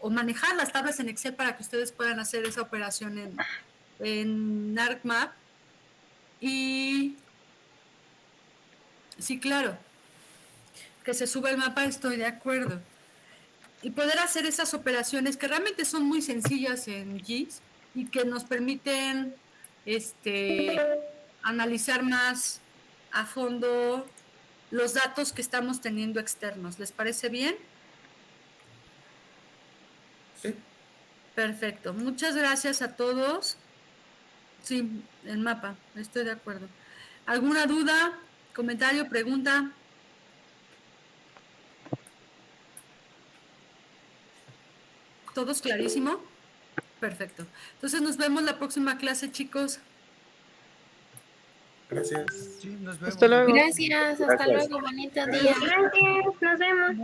o manejar las tablas en Excel para que ustedes puedan hacer esa operación en ArcMap. Y sí, claro, que se sube el mapa, estoy de acuerdo. Y poder hacer esas operaciones que realmente son muy sencillas en GIS y que nos permiten analizar más a fondo los datos que estamos teniendo externos. ¿Les parece bien? Sí. Perfecto. Muchas gracias a todos. Sí, el mapa, estoy de acuerdo. ¿Alguna duda, comentario, pregunta? ¿Todos clarísimo? Perfecto. Entonces nos vemos la próxima clase, chicos. Gracias. Sí, nos vemos. Hasta luego. Gracias, hasta Gracias. luego, bonito día. Gracias, nos vemos.